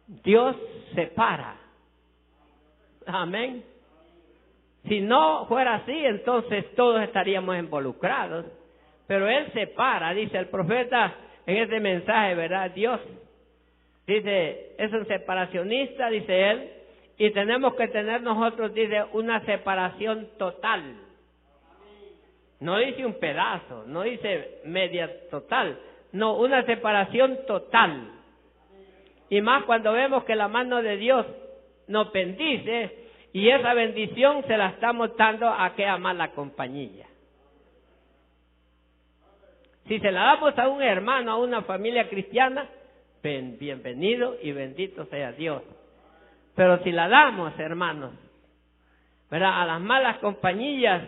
Dios separa. Amén. Si no fuera así, entonces todos estaríamos involucrados. Pero Él separa, dice el profeta en este mensaje, ¿verdad? Dios, dice, es un separacionista, dice Él, y tenemos que tener nosotros, dice, una separación total. No dice un pedazo, no dice media total, no, una separación total. Y más cuando vemos que la mano de Dios nos bendice, y esa bendición se la estamos dando a aquella mala compañía. Si se la damos a un hermano, a una familia cristiana, bienvenido y bendito sea Dios. Pero si la damos, hermanos, ¿verdad?, a las malas compañías,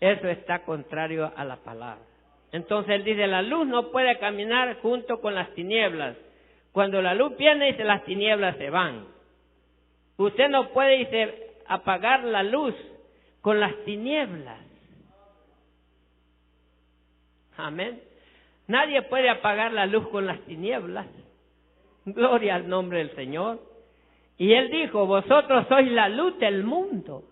eso está contrario a la palabra. Entonces él dice, la luz no puede caminar junto con las tinieblas. Cuando la luz viene, dice, las tinieblas se van. Usted no puede, dice, apagar la luz con las tinieblas. Amén. Nadie puede apagar la luz con las tinieblas. Gloria al nombre del Señor. Y Él dijo, vosotros sois la luz del mundo.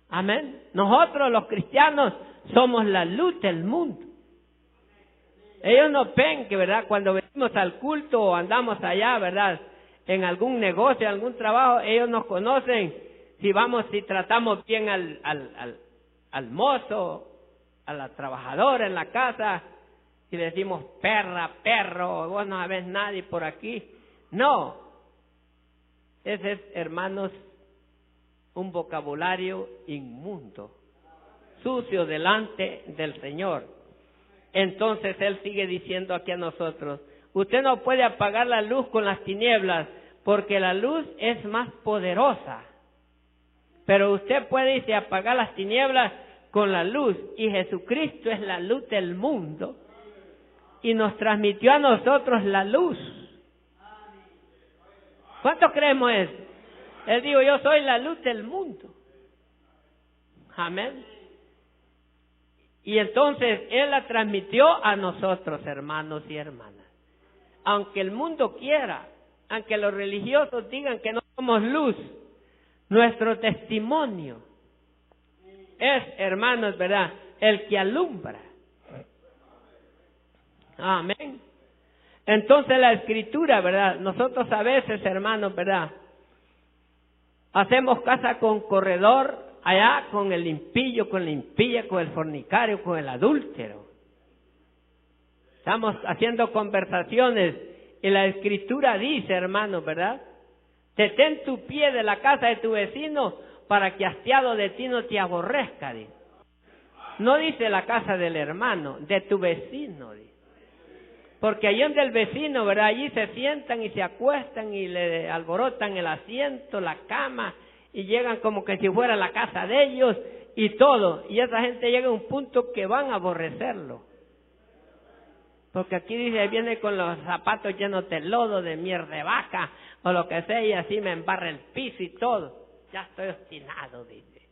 Amén. Nosotros los cristianos somos la luz del mundo. Ellos nos ven que, ¿verdad? Cuando venimos al culto o andamos allá, ¿verdad? En algún negocio, en algún trabajo, ellos nos conocen. Si tratamos bien al mozo, a la trabajadora en la casa, y le decimos perra, perro, vos no sabés nadie por aquí. No. Ese es, hermanos, un vocabulario inmundo, sucio delante del Señor. Entonces Él sigue diciendo aquí a nosotros, usted no puede apagar la luz con las tinieblas, porque la luz es más poderosa. Pero usted puede, dice, apagar las tinieblas con la luz, y Jesucristo es la luz del mundo, y nos transmitió a nosotros la luz. ¿Cuántos creemos eso? Él dijo, yo soy la luz del mundo. Amén. Y entonces Él la transmitió a nosotros, hermanos y hermanas. Aunque el mundo quiera, aunque los religiosos digan que no somos luz, nuestro testimonio es, hermanos, ¿verdad?, el que alumbra. Amén. Entonces la Escritura, ¿verdad? Nosotros a veces, hermanos, ¿verdad?, hacemos casa con corredor, allá con el impío, con la impía, con el fornicario, con el adúltero. Estamos haciendo conversaciones y la Escritura dice, hermanos, ¿verdad? Detén tu pie de la casa de tu vecino para que hastiado de ti no te aborrezca, dice. No dice la casa del hermano, de tu vecino, dice. Porque allí donde el vecino, ¿verdad? Allí se sientan y se acuestan y le alborotan el asiento, la cama, y llegan como que si fuera la casa de ellos y todo. Y esa gente llega a un punto que van a aborrecerlo. Porque aquí dice, viene con los zapatos llenos de lodo, de mierda de vaca, o lo que sea, y así me embarra el piso y todo. Ya estoy obstinado, dice.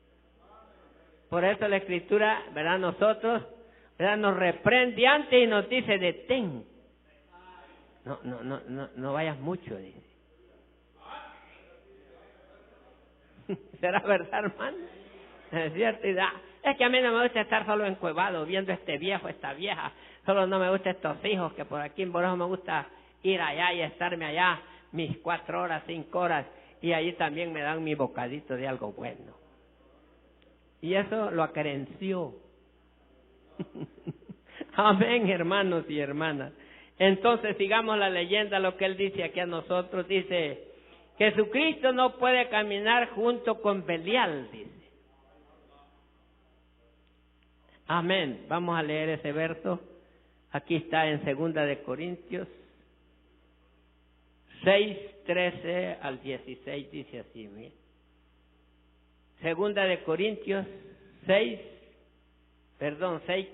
Por eso la Escritura, ¿verdad? Nosotros, ¿verdad?, nos reprende antes y nos dice, detén. No vayas mucho, dice. ¿Será verdad, hermano? Es cierto, es que a mí no me gusta estar solo encuevado viendo este viejo, esta vieja. Solo no me gustan estos hijos, que por aquí en Borojo me gusta ir allá y estarme allá mis 4 horas, 5 horas. Y allí también me dan mi bocadito de algo bueno. Y eso lo acrenció. Amén, hermanos y hermanas. Entonces sigamos la leyenda, lo que Él dice aquí a nosotros. Dice, Jesucristo no puede caminar junto con Belial, dice. Amén. Vamos a leer ese verso. Aquí está en 2 de Corintios 6, 13 al 16, dice así, mire. 2 de Corintios 6,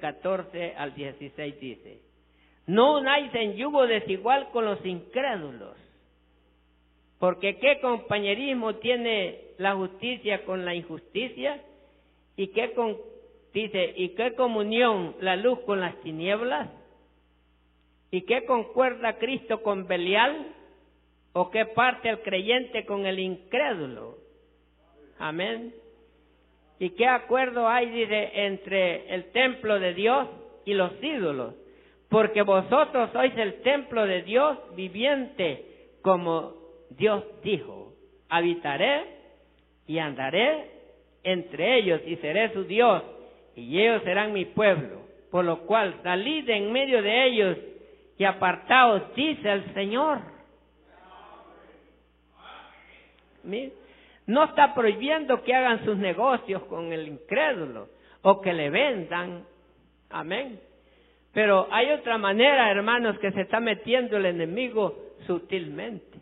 14 al 16 dice, no unáis en yugo desigual con los incrédulos, porque ¿qué compañerismo tiene la justicia con la injusticia? ¿Y qué comunión la luz con las tinieblas? ¿Y qué concuerda Cristo con Belial? ¿O qué parte el creyente con el incrédulo? Amén. ¿Y qué acuerdo hay, dice, entre el templo de Dios y los ídolos? Porque vosotros sois el templo de Dios viviente, como Dios dijo, habitaré y andaré entre ellos y seré su Dios, y ellos serán mi pueblo. Por lo cual salid en medio de ellos y apartaos, dice el Señor. Mira, no está prohibiendo que hagan sus negocios con el incrédulo o que le vendan. Amén. Pero hay otra manera, hermanos, que se está metiendo el enemigo sutilmente.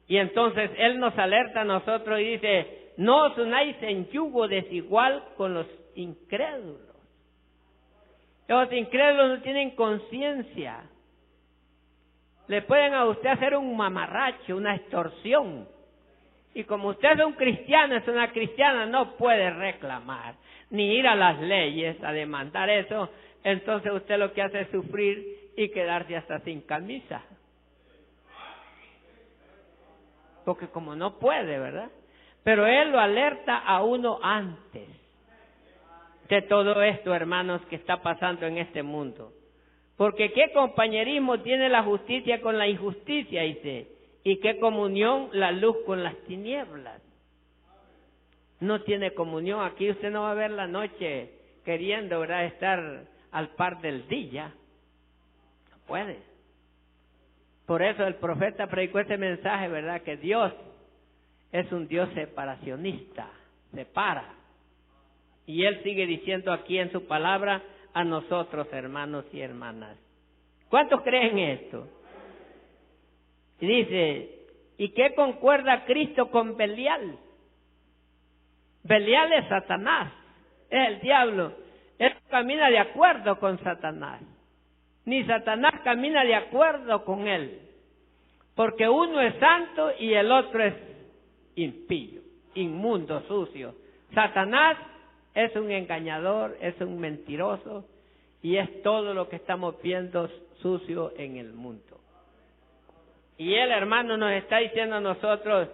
Y entonces Él nos alerta a nosotros y dice, no os unáis en yugo desigual con los incrédulos. Los incrédulos no tienen conciencia. Le pueden a usted hacer un mamarracho, una extorsión. Y como usted es un cristiano, es una cristiana, no puede reclamar, ni ir a las leyes a demandar eso. Entonces usted lo que hace es sufrir y quedarse hasta sin camisa. porque como no puede, ¿verdad? Pero Él lo alerta a uno antes de todo esto, hermanos, que está pasando en este mundo. Porque qué compañerismo tiene la justicia con la injusticia, dice, y qué comunión la luz con las tinieblas. No tiene comunión. Aquí usted no va a ver la noche queriendo, ¿verdad?, estar al par del día. No puede. Por eso el profeta predicó este mensaje, ¿verdad?, que Dios es un Dios separacionista, separa. Y Él sigue diciendo aquí en su palabra a nosotros, hermanos y hermanas. ¿Cuántos creen esto? Y dice, ¿y qué concuerda Cristo con Belial? Belial es Satanás, es el diablo. Él camina de acuerdo con Satanás. Ni Satanás camina de acuerdo con él. Porque uno es santo y el otro es impío, inmundo, sucio. Satanás es un engañador, es un mentiroso y es todo lo que estamos viendo sucio en el mundo. Y el hermano nos está diciendo a nosotros,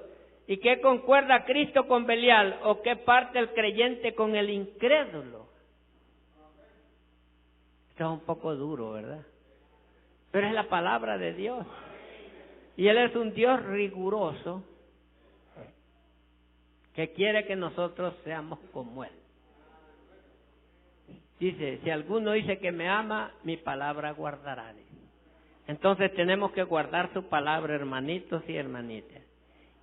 ¿y qué concuerda Cristo con Belial? ¿O qué parte el creyente con el incrédulo? Esto es un poco duro, ¿verdad? Pero es la palabra de Dios. Y Él es un Dios riguroso que quiere que nosotros seamos como Él. Dice, si alguno dice que me ama, mi palabra guardará. Entonces tenemos que guardar su palabra, hermanitos y hermanitas.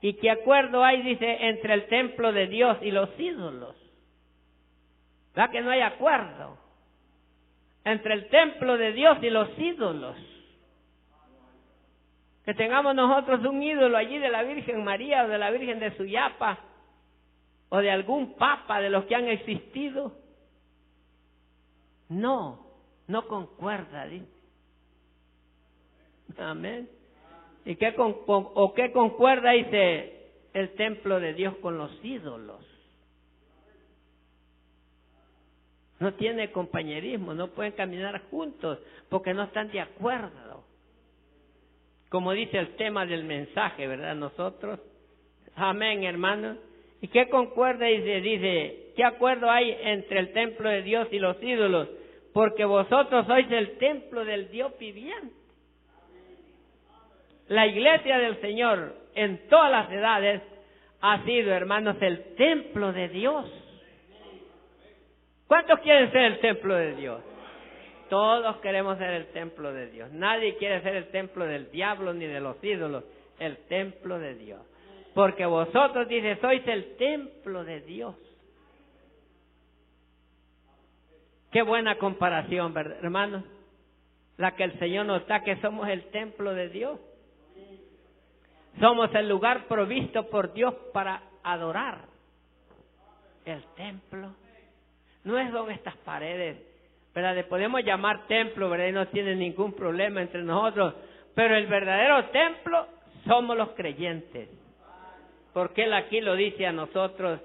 ¿Y qué acuerdo hay, dice, entre el templo de Dios y los ídolos? ¿Verdad que no hay acuerdo entre el templo de Dios y los ídolos? Que tengamos nosotros un ídolo allí de la Virgen María o de la Virgen de Suyapa o de algún papa de los que han existido. No concuerda, dice. Amén. ¿Y qué concuerda, dice, el templo de Dios con los ídolos? No tiene compañerismo, no pueden caminar juntos porque no están de acuerdo. Como dice el tema del mensaje, ¿verdad? Nosotros, amén, hermanos. ¿Y qué concuerda? Dice, ¿qué acuerdo hay entre el templo de Dios y los ídolos? Porque vosotros sois el templo del Dios viviente. La iglesia del Señor en todas las edades ha sido, hermanos, el templo de Dios. ¿Cuántos quieren ser el templo de Dios? Todos queremos ser el templo de Dios. Nadie quiere ser el templo del diablo ni de los ídolos. El templo de Dios. Porque vosotros, dice, sois el templo de Dios. Qué buena comparación, ¿verdad, hermanos? La que el Señor nos da, que somos el templo de Dios. Somos el lugar provisto por Dios para adorar. El templo. No es donde estas paredes, ¿verdad? Le podemos llamar templo, ¿verdad? Y no tiene ningún problema entre nosotros. Pero el verdadero templo somos los creyentes. Porque Él aquí lo dice a nosotros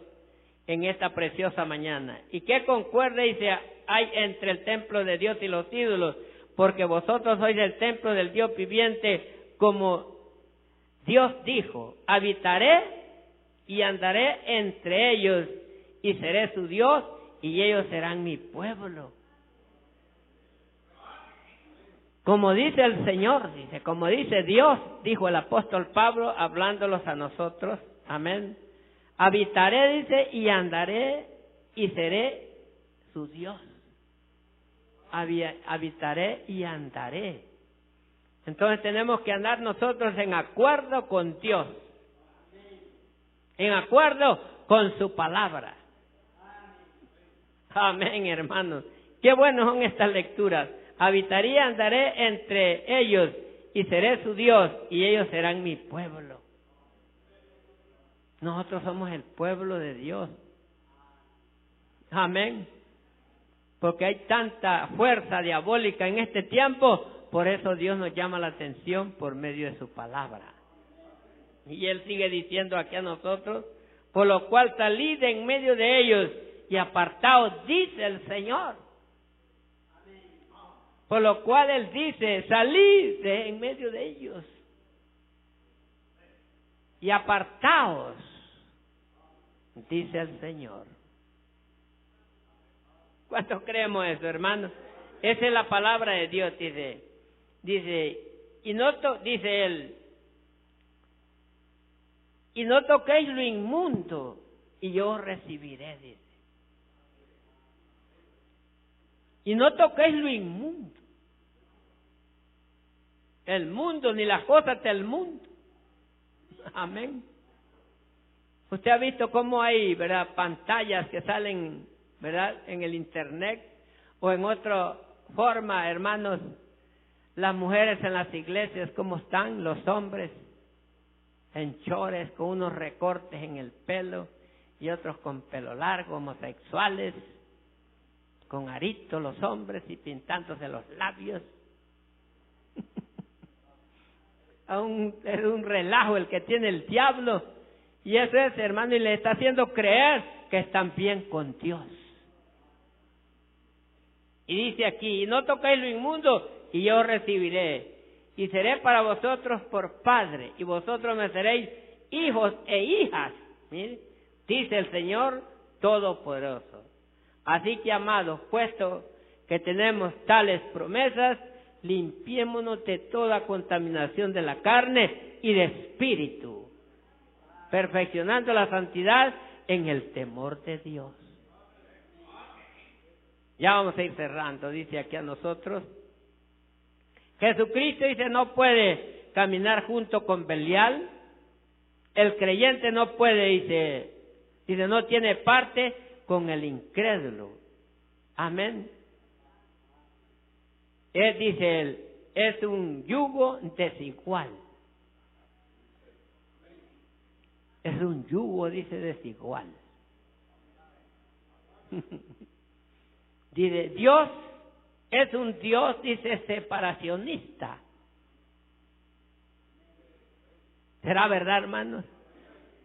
en esta preciosa mañana. ¿Y qué concuerda, dice, hay entre el templo de Dios y los ídolos? Porque vosotros sois el templo del Dios viviente, como Dios dijo, habitaré y andaré entre ellos y seré su Dios y ellos serán mi pueblo. Como dice el Señor, dice, como dice Dios, dijo el apóstol Pablo hablándolos a nosotros, amén. Habitaré, dice, y andaré y seré su Dios. Habitaré y andaré. Entonces tenemos que andar nosotros en acuerdo con Dios, en acuerdo con su palabra. Amén, hermanos. Qué buenas son estas lecturas. Habitaré y andaré entre ellos y seré su Dios y ellos serán mi pueblo. Nosotros somos el pueblo de Dios. Amén. Porque hay tanta fuerza diabólica en este tiempo. Por eso Dios nos llama la atención por medio de su palabra. Y Él sigue diciendo aquí a nosotros, por lo cual salid en medio de ellos y apartaos, dice el Señor. Por lo cual Él dice, salid de en medio de ellos y apartaos, dice el Señor. ¿Cuántos creemos eso, hermanos? Esa es la palabra de Dios, dice, dice él, y no toquéis lo inmundo, y yo os recibiré, dice. Y no toquéis lo inmundo. El mundo, ni las cosas del mundo. Amén. Usted ha visto cómo hay, ¿verdad?, pantallas que salen, ¿verdad?, en el internet o en otra forma, hermanos, las mujeres en las iglesias, cómo están, los hombres en chores con unos recortes en el pelo y otros con pelo largo, homosexuales, con aritos los hombres y pintándose los labios. Es un relajo el que tiene el diablo, y eso es, hermano, y le está haciendo creer que están bien con Dios. Y dice aquí, y no toquéis lo inmundo, y yo recibiré, y seré para vosotros por padre, y vosotros me seréis hijos e hijas. Mire, dice el Señor Todopoderoso. Así que, amados, puesto que tenemos tales promesas, limpiémonos de toda contaminación de la carne y de espíritu, perfeccionando la santidad en el temor de Dios. Ya vamos a ir cerrando, dice aquí a nosotros. Jesucristo, dice, no puede caminar junto con Belial. El creyente no puede, dice, no tiene parte con el incrédulo. Amén. Dice él, es un yugo desigual. Es un yugo, dice, desigual. Dice, Dios es un Dios, dice, separacionista. ¿Será verdad, hermanos?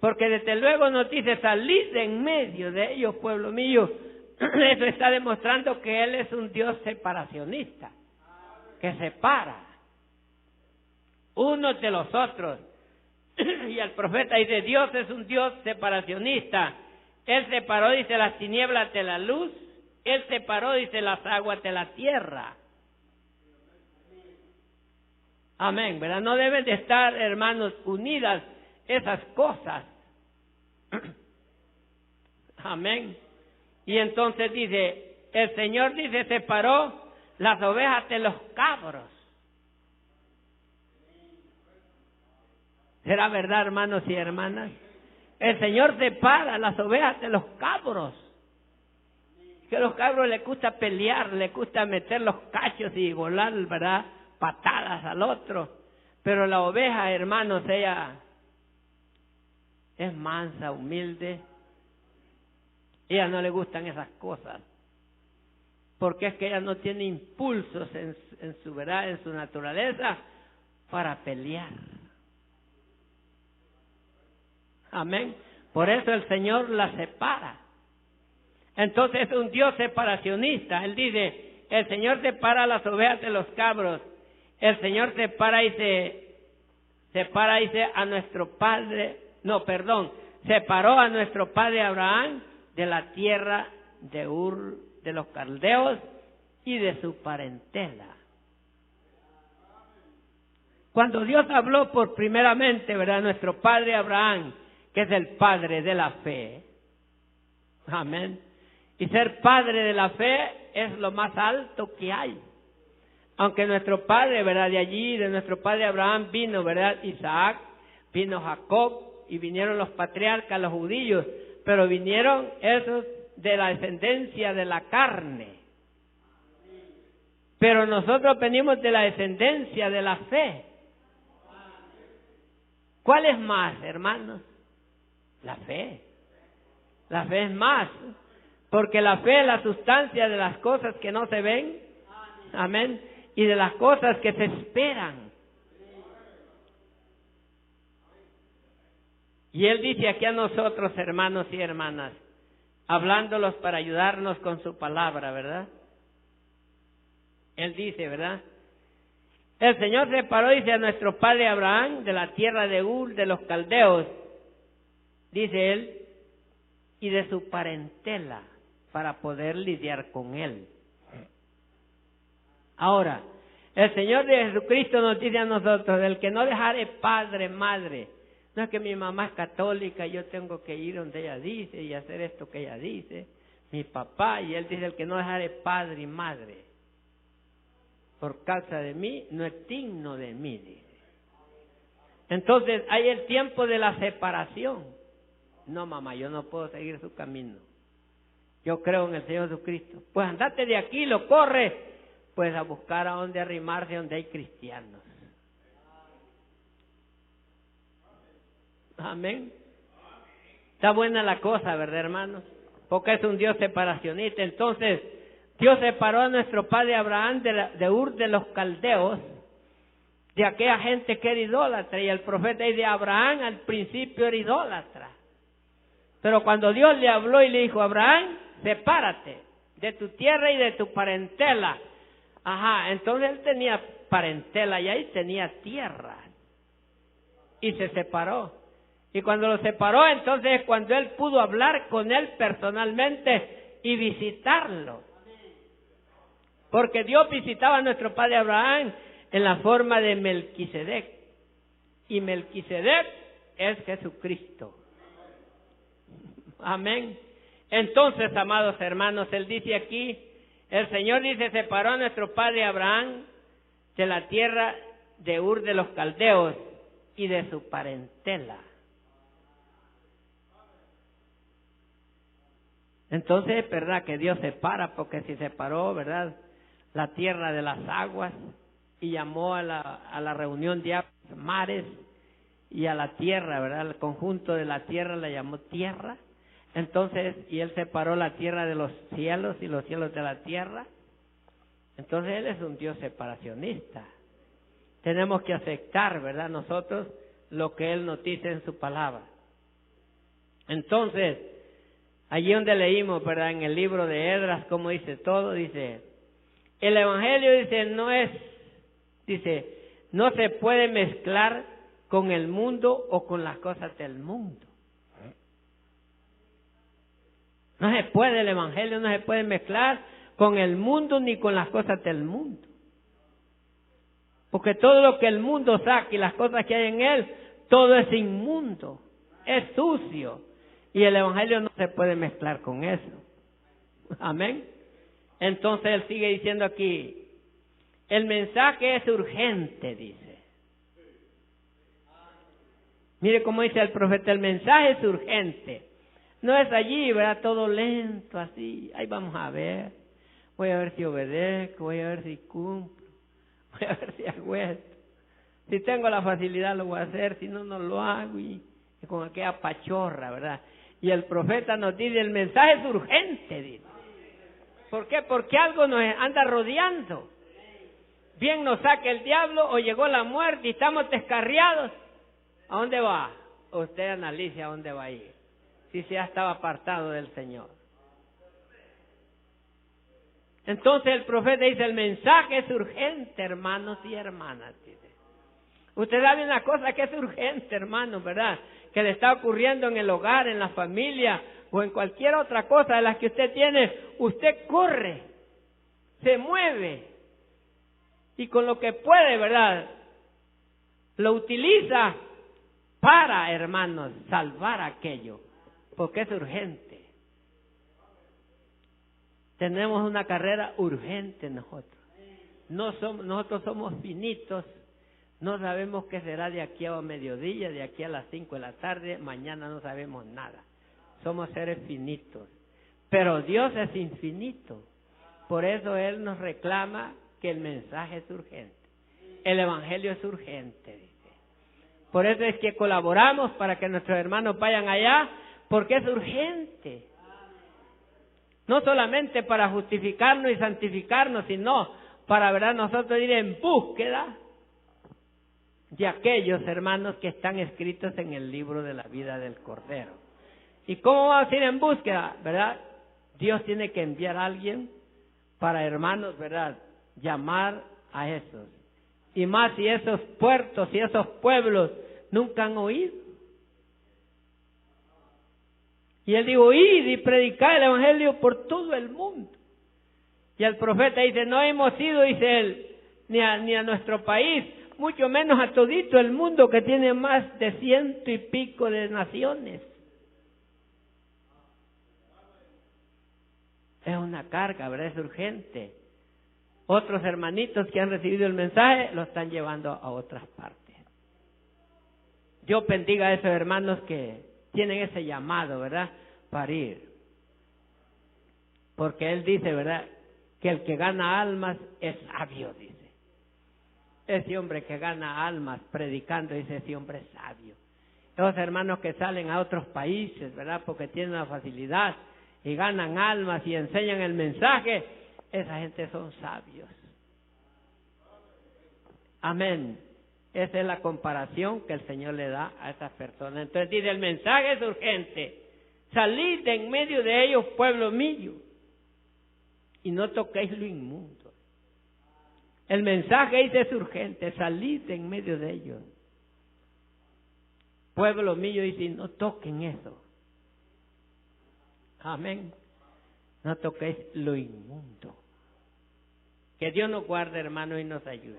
Porque desde luego nos dice, salid de en medio de ellos, pueblo mío. Eso está demostrando que Él es un Dios separacionista, que separa unos de los otros. Y el profeta dice, Dios es un Dios separacionista. Él separó, dice, las tinieblas de la luz. Él separó, dice, las aguas de la tierra. Amén, ¿verdad? No deben de estar, hermanos, unidas esas cosas. Amén. Y entonces dice, el Señor, dice, separó las ovejas de los cabros. ¿Será verdad, hermanos y hermanas? El Señor separa las ovejas de los cabros. Que a los cabros les gusta pelear, les gusta meter los cachos y volar, ¿verdad?, patadas al otro. Pero la oveja, hermanos, ella es mansa, humilde. Ella no le gustan esas cosas, porque es que ella no tiene impulsos en su, ¿verdad?, en su naturaleza para pelear. Amén. Por eso el Señor la separa. Entonces es un Dios separacionista. Él dice, el Señor separa las ovejas de los cabros. El Señor separa a nuestro padre, separó a nuestro padre Abraham de la tierra de Ur de los caldeos y de su parentela. Cuando Dios habló por primeramente, ¿verdad?, nuestro padre Abraham, que es el padre de la fe. Amén. Y ser padre de la fe es lo más alto que hay. Aunque nuestro padre, ¿verdad?, de allí, de nuestro padre Abraham vino, ¿verdad?, Isaac, vino Jacob y vinieron los patriarcas, los judíos, pero vinieron esos de la descendencia de la carne. Pero nosotros venimos de la descendencia de la fe. ¿Cuál es más, hermanos? La fe. La fe es más, porque la fe es la sustancia de las cosas que no se ven. Amén. Y de las cosas que se esperan. Y Él dice aquí a nosotros, hermanos y hermanas, hablándolos para ayudarnos con su palabra, ¿verdad? Él dice, ¿verdad?, El Señor separó, dice, a nuestro padre Abraham de la tierra de Ur, de los caldeos, dice él, y de su parentela, para poder lidiar con él. Ahora, el Señor de Jesucristo nos dice a nosotros, del que no dejare padre, madre. No es que mi mamá es católica y yo tengo que ir donde ella dice y hacer esto que ella dice. Mi papá, y él dice, el que no dejare padre y madre por causa de mí, no es digno de mí, dice. Entonces hay el tiempo de la separación. No, mamá, yo no puedo seguir su camino. Yo creo en el Señor Jesucristo. Pues andate de aquí, lo corre, pues a buscar a donde arrimarse, donde hay cristianos. Amén. Está buena la cosa, ¿verdad, hermanos? Porque es un Dios separacionista. Entonces, Dios separó a nuestro padre Abraham de Ur de los caldeos, de aquella gente que era idólatra. Y el profeta dice, Abraham al principio era idólatra. Pero cuando Dios le habló y le dijo, Abraham, sepárate de tu tierra y de tu parentela. Ajá, entonces él tenía parentela y ahí tenía tierra. Y se separó. Y cuando lo separó, entonces es cuando él pudo hablar con él personalmente y visitarlo. Porque Dios visitaba a nuestro padre Abraham en la forma de Melquisedec. Y Melquisedec es Jesucristo. Amén. Entonces, amados hermanos, él dice aquí, el Señor dice, separó a nuestro padre Abraham de la tierra de Ur de los caldeos y de su parentela. Entonces es verdad que Dios separa, porque si separó, ¿verdad?, la tierra de las aguas y llamó a la reunión de aguas mares, y a la tierra, ¿verdad?, el conjunto de la tierra la llamó tierra. Entonces, y él separó la tierra de los cielos y los cielos de la tierra. Entonces él es un Dios separacionista. Tenemos que aceptar, ¿verdad?, nosotros lo que él nos dice en su palabra. Entonces, allí donde leímos, ¿verdad?, en el libro de Esdras, como dice todo, dice, el evangelio, dice, no se puede mezclar con el mundo o con las cosas del mundo. No se puede, el evangelio no se puede mezclar con el mundo ni con las cosas del mundo. Porque todo lo que el mundo saca y las cosas que hay en él, todo es inmundo, es sucio. Y el evangelio no se puede mezclar con eso. Amén. Entonces él sigue diciendo aquí, el mensaje es urgente, dice. Mire cómo dice el profeta, el mensaje es urgente. No es allí, ¿verdad?, todo lento, así. Ahí vamos a ver. Voy a ver si obedezco, voy a ver si cumplo, voy a ver si hago esto. Si tengo la facilidad lo voy a hacer, si no, no lo hago. Y con aquella pachorra, ¿verdad? Y el profeta nos dice, el mensaje es urgente, dice. ¿Por qué? Porque algo nos anda rodeando. Bien nos saque el diablo o llegó la muerte y estamos descarriados. ¿A dónde va? Usted analice a dónde va a ir. Si se ha estado apartado del Señor. Entonces el profeta dice, el mensaje es urgente, hermanos y hermanas, dice. Usted sabe una cosa que es urgente, hermanos, ¿verdad?, que le está ocurriendo en el hogar, en la familia o en cualquier otra cosa de las que usted tiene. Usted corre, se mueve y con lo que puede, ¿verdad?, lo utiliza para, hermanos, salvar aquello. Porque es urgente. Tenemos una carrera urgente nosotros. Nosotros somos finitos. No sabemos qué será de aquí a mediodía, de aquí a las 5 de la tarde. Mañana no sabemos nada. Somos seres finitos. Pero Dios es infinito. Por eso Él nos reclama que el mensaje es urgente. El evangelio es urgente, dice. Por eso es que colaboramos para que nuestros hermanos vayan allá. Porque es urgente. No solamente para justificarnos y santificarnos, sino para, ¿verdad?, nosotros ir en búsqueda de aquellos hermanos que están escritos en el libro de la vida del Cordero. ¿Y cómo vamos a ir en búsqueda? ¿Verdad? Dios tiene que enviar a alguien para, hermanos, ¿verdad?, llamar a esos Y más si esos puertos y esos pueblos nunca han oído. Y él dijo, id y predicad el evangelio por todo el mundo. Y el profeta dice, no hemos ido, dice él, ni a nuestro país, mucho menos a todito el mundo que tiene más de 100 y pico de naciones. Es una carga, ¿verdad? Es urgente. Otros hermanitos que han recibido el mensaje lo están llevando a otras partes. Dios bendiga a esos hermanos que tienen ese llamado, ¿verdad? Para ir. Porque Él dice, ¿verdad? Que el que gana almas es sabio, dice. Ese hombre que gana almas predicando, dice, ese hombre es sabio. Los hermanos que salen a otros países, ¿verdad? Porque tienen la facilidad y ganan almas y enseñan el mensaje, esa gente son sabios. Amén. Esa es la comparación que el Señor le da a esas personas. Entonces dice, el mensaje es urgente. Salid de en medio de ellos, pueblo mío, y no toquéis lo inmundo. El mensaje dice es urgente, salid de en medio de ellos. Pueblo mío, dice, no toquen eso. Amén. No toquéis lo inmundo. Que Dios nos guarde, hermano, y nos ayude.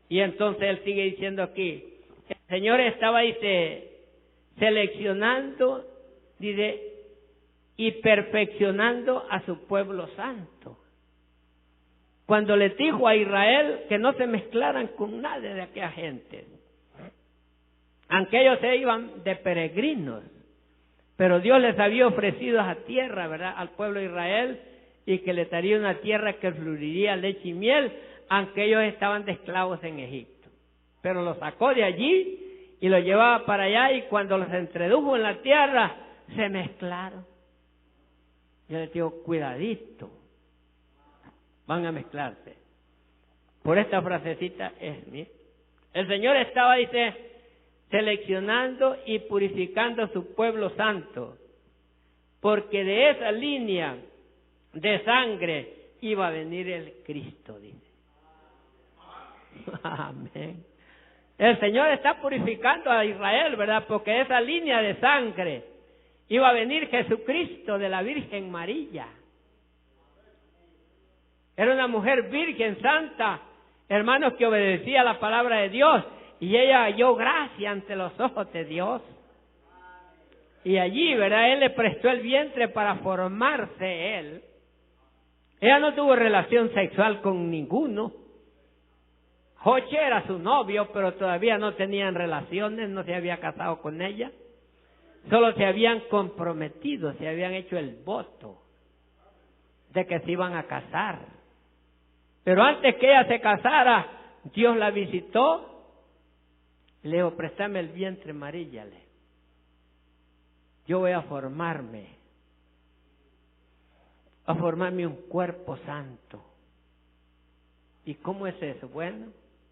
Y entonces él sigue diciendo aquí, el Señor estaba, dice, seleccionando, dice, y perfeccionando a su pueblo santo. Cuando le dijo a Israel que no se mezclaran con nadie de aquella gente. Aunque ellos se iban de peregrinos, pero Dios les había ofrecido esa tierra, ¿verdad?, al pueblo de Israel, y que les daría una tierra que fluiría leche y miel, aunque ellos estaban de esclavos en Egipto. Pero los sacó de allí y los llevaba para allá, y cuando los introdujo en la tierra, se mezclaron. Yo les digo, cuidadito, van a mezclarse. Por esta frasecita es, ¿sí? El Señor estaba, dice, seleccionando y purificando a su pueblo santo, porque de esa línea de sangre iba a venir el Cristo, dice. Amén. El Señor está purificando a Israel, ¿verdad? Porque de esa línea de sangre iba a venir Jesucristo de la Virgen María. Era una mujer virgen, santa, hermanos, que obedecía la palabra de Dios, y ella halló gracia ante los ojos de Dios. Y allí, ¿verdad?, Él le prestó el vientre para formarse Él. Ella no tuvo relación sexual con ninguno. Joche era su novio, pero todavía no tenían relaciones, no se había casado con ella. Solo se habían comprometido, se habían hecho el voto de que se iban a casar. Pero antes que ella se casara, Dios la visitó. Le dijo, préstame el vientre, Maríllale. Yo voy a formarme un cuerpo santo. ¿Y cómo es eso? Bueno,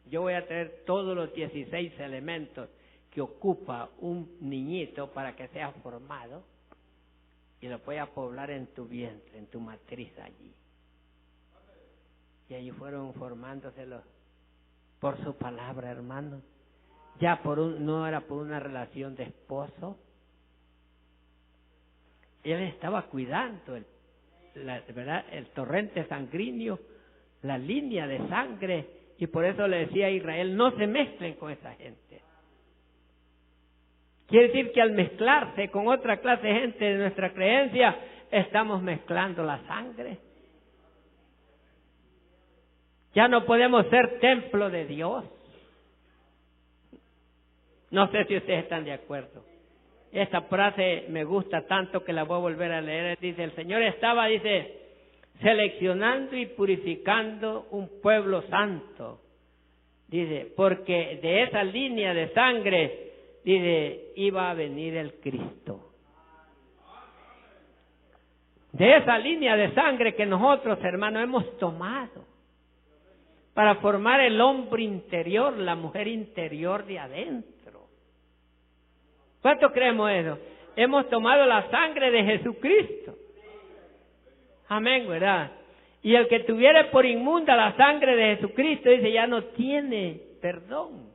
yo voy a traer todos los 16 elementos que ocupa un niñito para que sea formado, y lo voy a poblar en tu vientre, en tu matriz allí. Y allí fueron formándoselos por su palabra, hermano. Ya no era por una relación de esposo. Él estaba cuidando ¿verdad?, el torrente sanguíneo, la línea de sangre, y por eso le decía a Israel, no se mezclen con esa gente. Quiere decir que al mezclarse con otra clase de gente de nuestra creencia, estamos mezclando la sangre. Ya no podemos ser templo de Dios. No sé si ustedes están de acuerdo. Esta frase me gusta tanto que la voy a volver a leer. Dice, el Señor estaba, dice, seleccionando y purificando un pueblo santo. Dice, porque de esa línea de sangre, dice, iba a venir el Cristo. De esa línea de sangre que nosotros, hermanos, hemos tomado para formar el hombre interior, la mujer interior de adentro. ¿Cuánto creemos eso? Hemos tomado la sangre de Jesucristo. Amén, ¿verdad? Y el que tuviere por inmunda la sangre de Jesucristo, dice, ya no tiene perdón.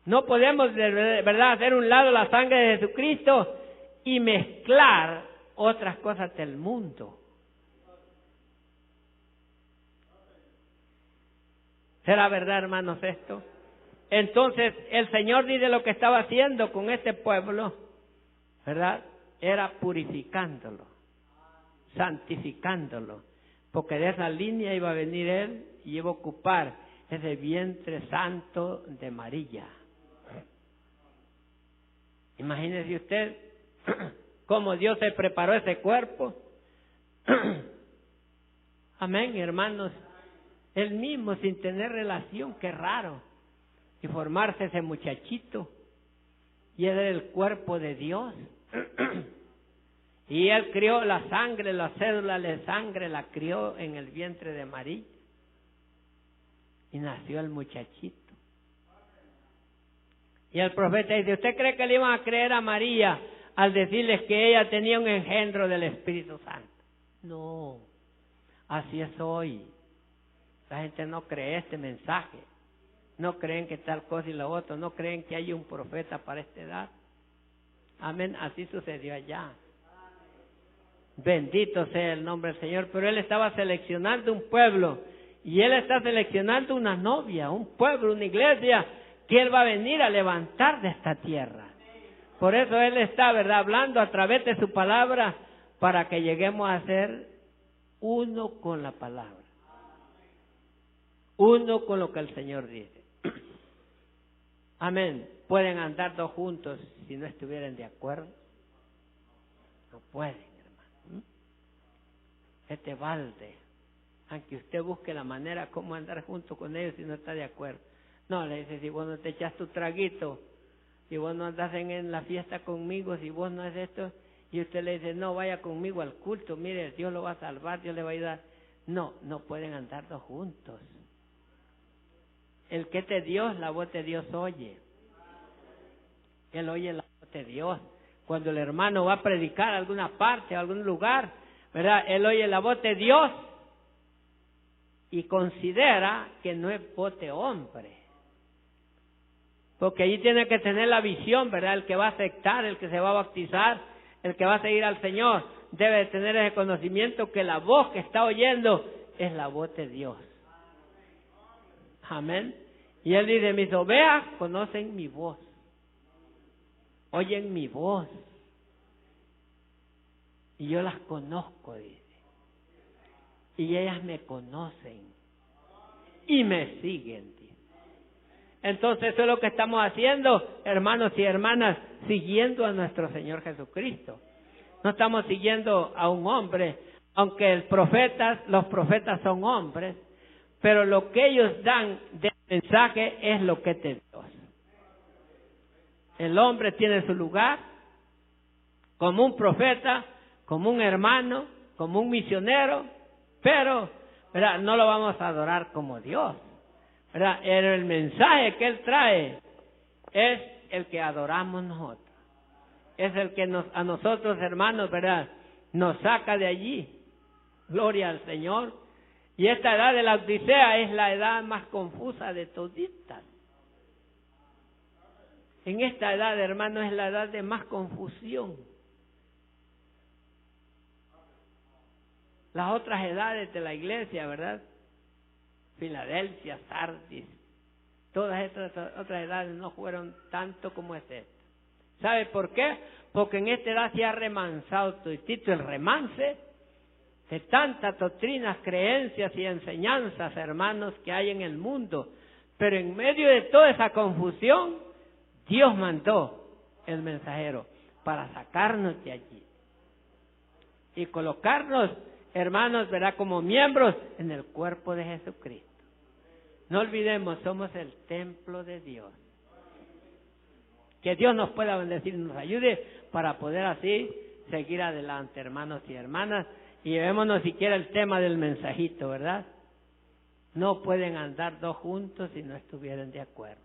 No podemos, de verdad, hacer un lado la sangre de Jesucristo y mezclar otras cosas del mundo. ¿Será verdad, hermanos, esto? Entonces, el Señor dice lo que estaba haciendo con este pueblo, ¿verdad? Era purificándolo, santificándolo, porque de esa línea iba a venir Él y iba a ocupar ese vientre santo de María. Imagínese usted cómo Dios se preparó ese cuerpo. Amén, hermanos. Él mismo, sin tener relación, qué raro. Y formarse ese muchachito. Y él era el cuerpo de Dios. Y él crió la sangre, la cédula de sangre, la crió en el vientre de María. Y nació el muchachito. Y el profeta dice, ¿usted cree que le iban a creer a María al decirles que ella tenía un engendro del Espíritu Santo? No, así es hoy. La gente no cree este mensaje. No creen que tal cosa y lo otro. No creen que hay un profeta para esta edad. Amén, así sucedió allá. Bendito sea el nombre del Señor. Pero Él estaba seleccionando un pueblo. Y Él está seleccionando una novia, un pueblo, una iglesia que Él va a venir a levantar de esta tierra. Por eso Él está, ¿verdad?, hablando a través de su palabra para que lleguemos a ser uno con la palabra. Uno con lo que el Señor dice. Amén. ¿Pueden andar dos juntos si no estuvieran de acuerdo? No pueden, hermano. Este balde, aunque usted busque la manera como andar junto con ellos si no está de acuerdo. No, le dice, si vos no te echas tu traguito, si vos no andas en la fiesta conmigo, si vos no es esto, y usted le dice, no, vaya conmigo al culto, mire, Dios lo va a salvar, Dios le va a ayudar. No, no pueden andar dos juntos. El que es de Dios, la voz de Dios oye. Él oye la voz de Dios. Cuando el hermano va a predicar a alguna parte, a algún lugar, ¿verdad? Él oye la voz de Dios y considera que no es voz de hombre. Porque allí tiene que tener la visión, ¿verdad? El que va a aceptar, el que se va a bautizar, el que va a seguir al Señor, debe de tener ese conocimiento que la voz que está oyendo es la voz de Dios. Amén. Y Él dice, mis ovejas conocen mi voz. Oyen mi voz. Y yo las conozco, dice. Y ellas me conocen. Y me siguen, dice. Entonces eso es lo que estamos haciendo, hermanos y hermanas, siguiendo a nuestro Señor Jesucristo. No estamos siguiendo a un hombre, aunque los profetas son hombres, pero lo que ellos dan de mensaje es lo que es de Dios. El hombre tiene su lugar como un profeta, como un hermano, como un misionero, pero ¿verdad?, no lo vamos a adorar como Dios. ¿Verdad? El mensaje que Él trae es el que adoramos nosotros. Es el que a nosotros, hermanos, ¿verdad?, nos saca de allí. Gloria al Señor. Y esta edad de la Odisea es la edad más confusa de toditas. En esta edad, hermano, es la edad de más confusión. Las otras edades de la iglesia, ¿verdad?, Filadelfia, Sardis, todas estas otras edades no fueron tanto como es esta. ¿Sabe por qué? Porque en esta edad se ha remansado toditito el remance de tantas doctrinas, creencias y enseñanzas, hermanos, que hay en el mundo. Pero en medio de toda esa confusión, Dios mandó el mensajero para sacarnos de allí y colocarnos, hermanos, ¿verdad?, como miembros en el cuerpo de Jesucristo. No olvidemos, somos el templo de Dios. Que Dios nos pueda bendecir y nos ayude para poder así seguir adelante, hermanos y hermanas. Y llevémonos siquiera el tema del mensajito, ¿verdad? No pueden andar dos juntos si no estuvieran de acuerdo.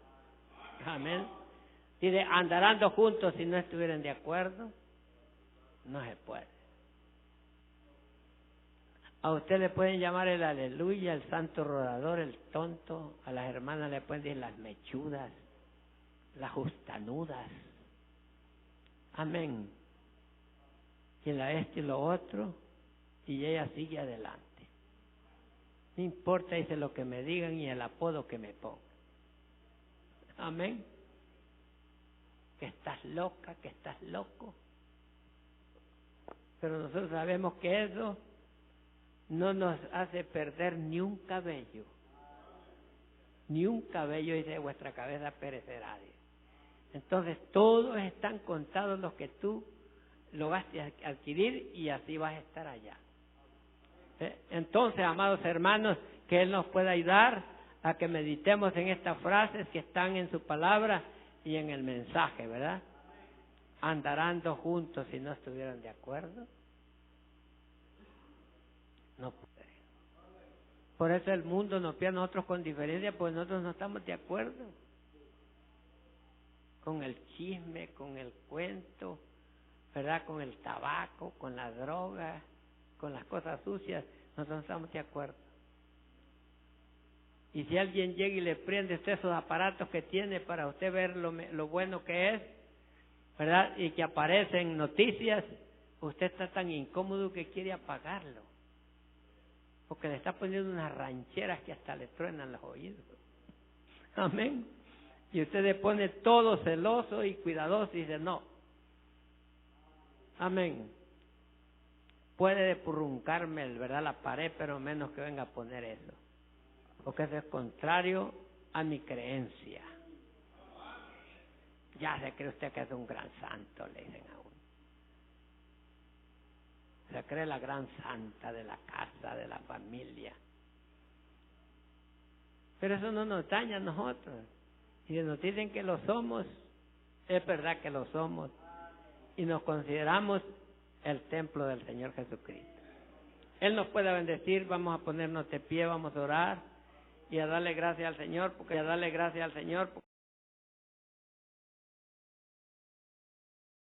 Amén. Dice, andarán dos juntos si no estuvieran de acuerdo. No se puede. A usted le pueden llamar el aleluya, el santo rodador, el tonto. A las hermanas le pueden decir las mechudas, las justanudas. Amén. Y la y lo otro, y ella sigue adelante. No importa, dice, lo que me digan y el apodo que me pongan. Amén. Que estás loca, que estás loco. Pero nosotros sabemos que eso no nos hace perder ni un cabello. Ni un cabello, dice, vuestra cabeza perecerá. Entonces todos están contados los que tú lograste adquirir y así vas a estar allá. Entonces, amados hermanos, que Él nos pueda ayudar a que meditemos en estas frases que están en su palabra y en el mensaje, ¿verdad? Andarán dos juntos si no estuvieran de acuerdo. No puede. Por eso el mundo nos pide a nosotros con diferencia, pues nosotros no estamos de acuerdo con el chisme, con el cuento, ¿verdad? Con el tabaco, con la droga, con las cosas sucias, nosotros no estamos de acuerdo. Y si alguien llega y le prende usted esos aparatos que tiene para usted ver lo bueno que es, ¿verdad? Y que aparecen noticias, usted está tan incómodo que quiere apagarlo. Porque le está poniendo unas rancheras que hasta le truenan los oídos. Amén. Y usted le pone todo celoso y cuidadoso y dice no. Amén. Puede depurruncarme, ¿verdad?, la pared, pero menos que venga a poner eso. Porque eso es contrario a mi creencia. Ya se cree usted que es un gran santo, le dicen a uno. Se cree la gran santa de la casa, de la familia. Pero eso no nos daña a nosotros. Y si nos dicen que lo somos, es verdad que lo somos. Y nos consideramos el templo del Señor Jesucristo. Él nos puede bendecir, vamos a ponernos de pie, vamos a orar y a darle gracias al Señor, porque